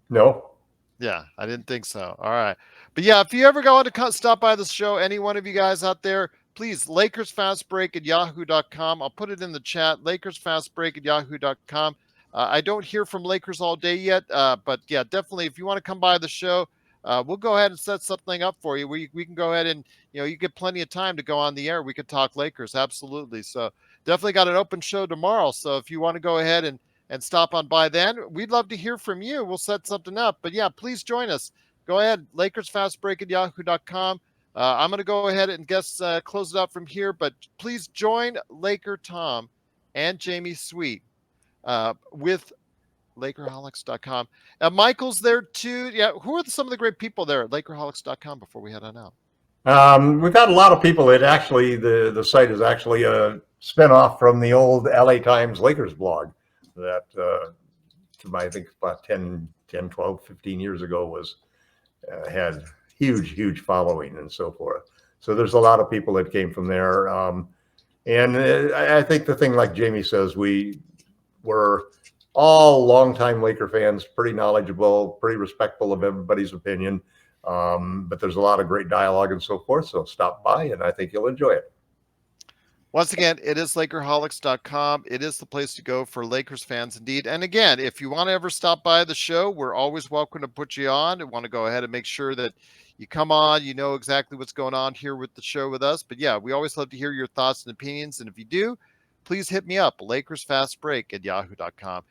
No. Yeah, I didn't think so. All right. But yeah, if you ever go on to stop by the show, any one of you guys out there, please, LakersFastBreak@yahoo.com. I'll put it in the chat, LakersFastBreak@yahoo.com. I don't hear from Lakers all day yet, but yeah, definitely if you want to come by the show, we'll go ahead and set something up for you. We can go ahead and, you get plenty of time to go on the air. We could talk Lakers. Absolutely. So definitely got an open show tomorrow. So if you want to go ahead and stop on by then, we'd love to hear from you. We'll set something up. But yeah, please join us. Go ahead, LakersFastBreak@yahoo.com. I'm going to go ahead and close it out from here, but please join LakerTom and Jamie Sweet with Lakerholics.com. Michael's there too. Yeah, who are some of the great people there at Lakerholics.com before we head on out? We've had a lot of people. It actually, the site is actually a spinoff from the old LA Times Lakers blog that I think about 10, 12, 15 years ago was had huge following and so forth. So there's a lot of people that came from there. And I think the thing, like Jamie says, we were all longtime Laker fans, pretty knowledgeable, pretty respectful of everybody's opinion. But there's a lot of great dialogue and so forth. So stop by and I think you'll enjoy it. Once again, it is Lakerholics.com. It is the place to go for Lakers fans indeed. And again, if you want to ever stop by the show, we're always welcome to put you on. I want to go ahead and make sure that you come on, you know exactly what's going on here with the show with us. But yeah, we always love to hear your thoughts and opinions. And if you do, please hit me up, LakersFastBreak@yahoo.com.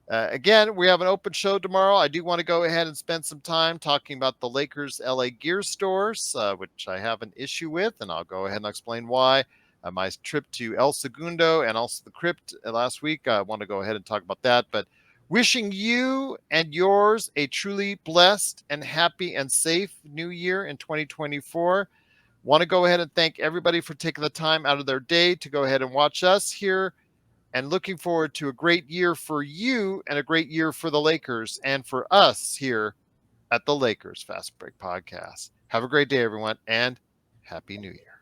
Again, we have an open show tomorrow. I do want to go ahead and spend some time talking about the Lakers LA gear stores, which I have an issue with, and I'll go ahead and explain why. My trip to El Segundo and also the Crypt last week. I want to go ahead and talk about that. But wishing you and yours a truly blessed and happy and safe new year in 2024. Want to go ahead and thank everybody for taking the time out of their day to go ahead and watch us here. And looking forward to a great year for you and a great year for the Lakers and for us here at the Lakers Fast Break Podcast. Have a great day, everyone, and Happy New Year.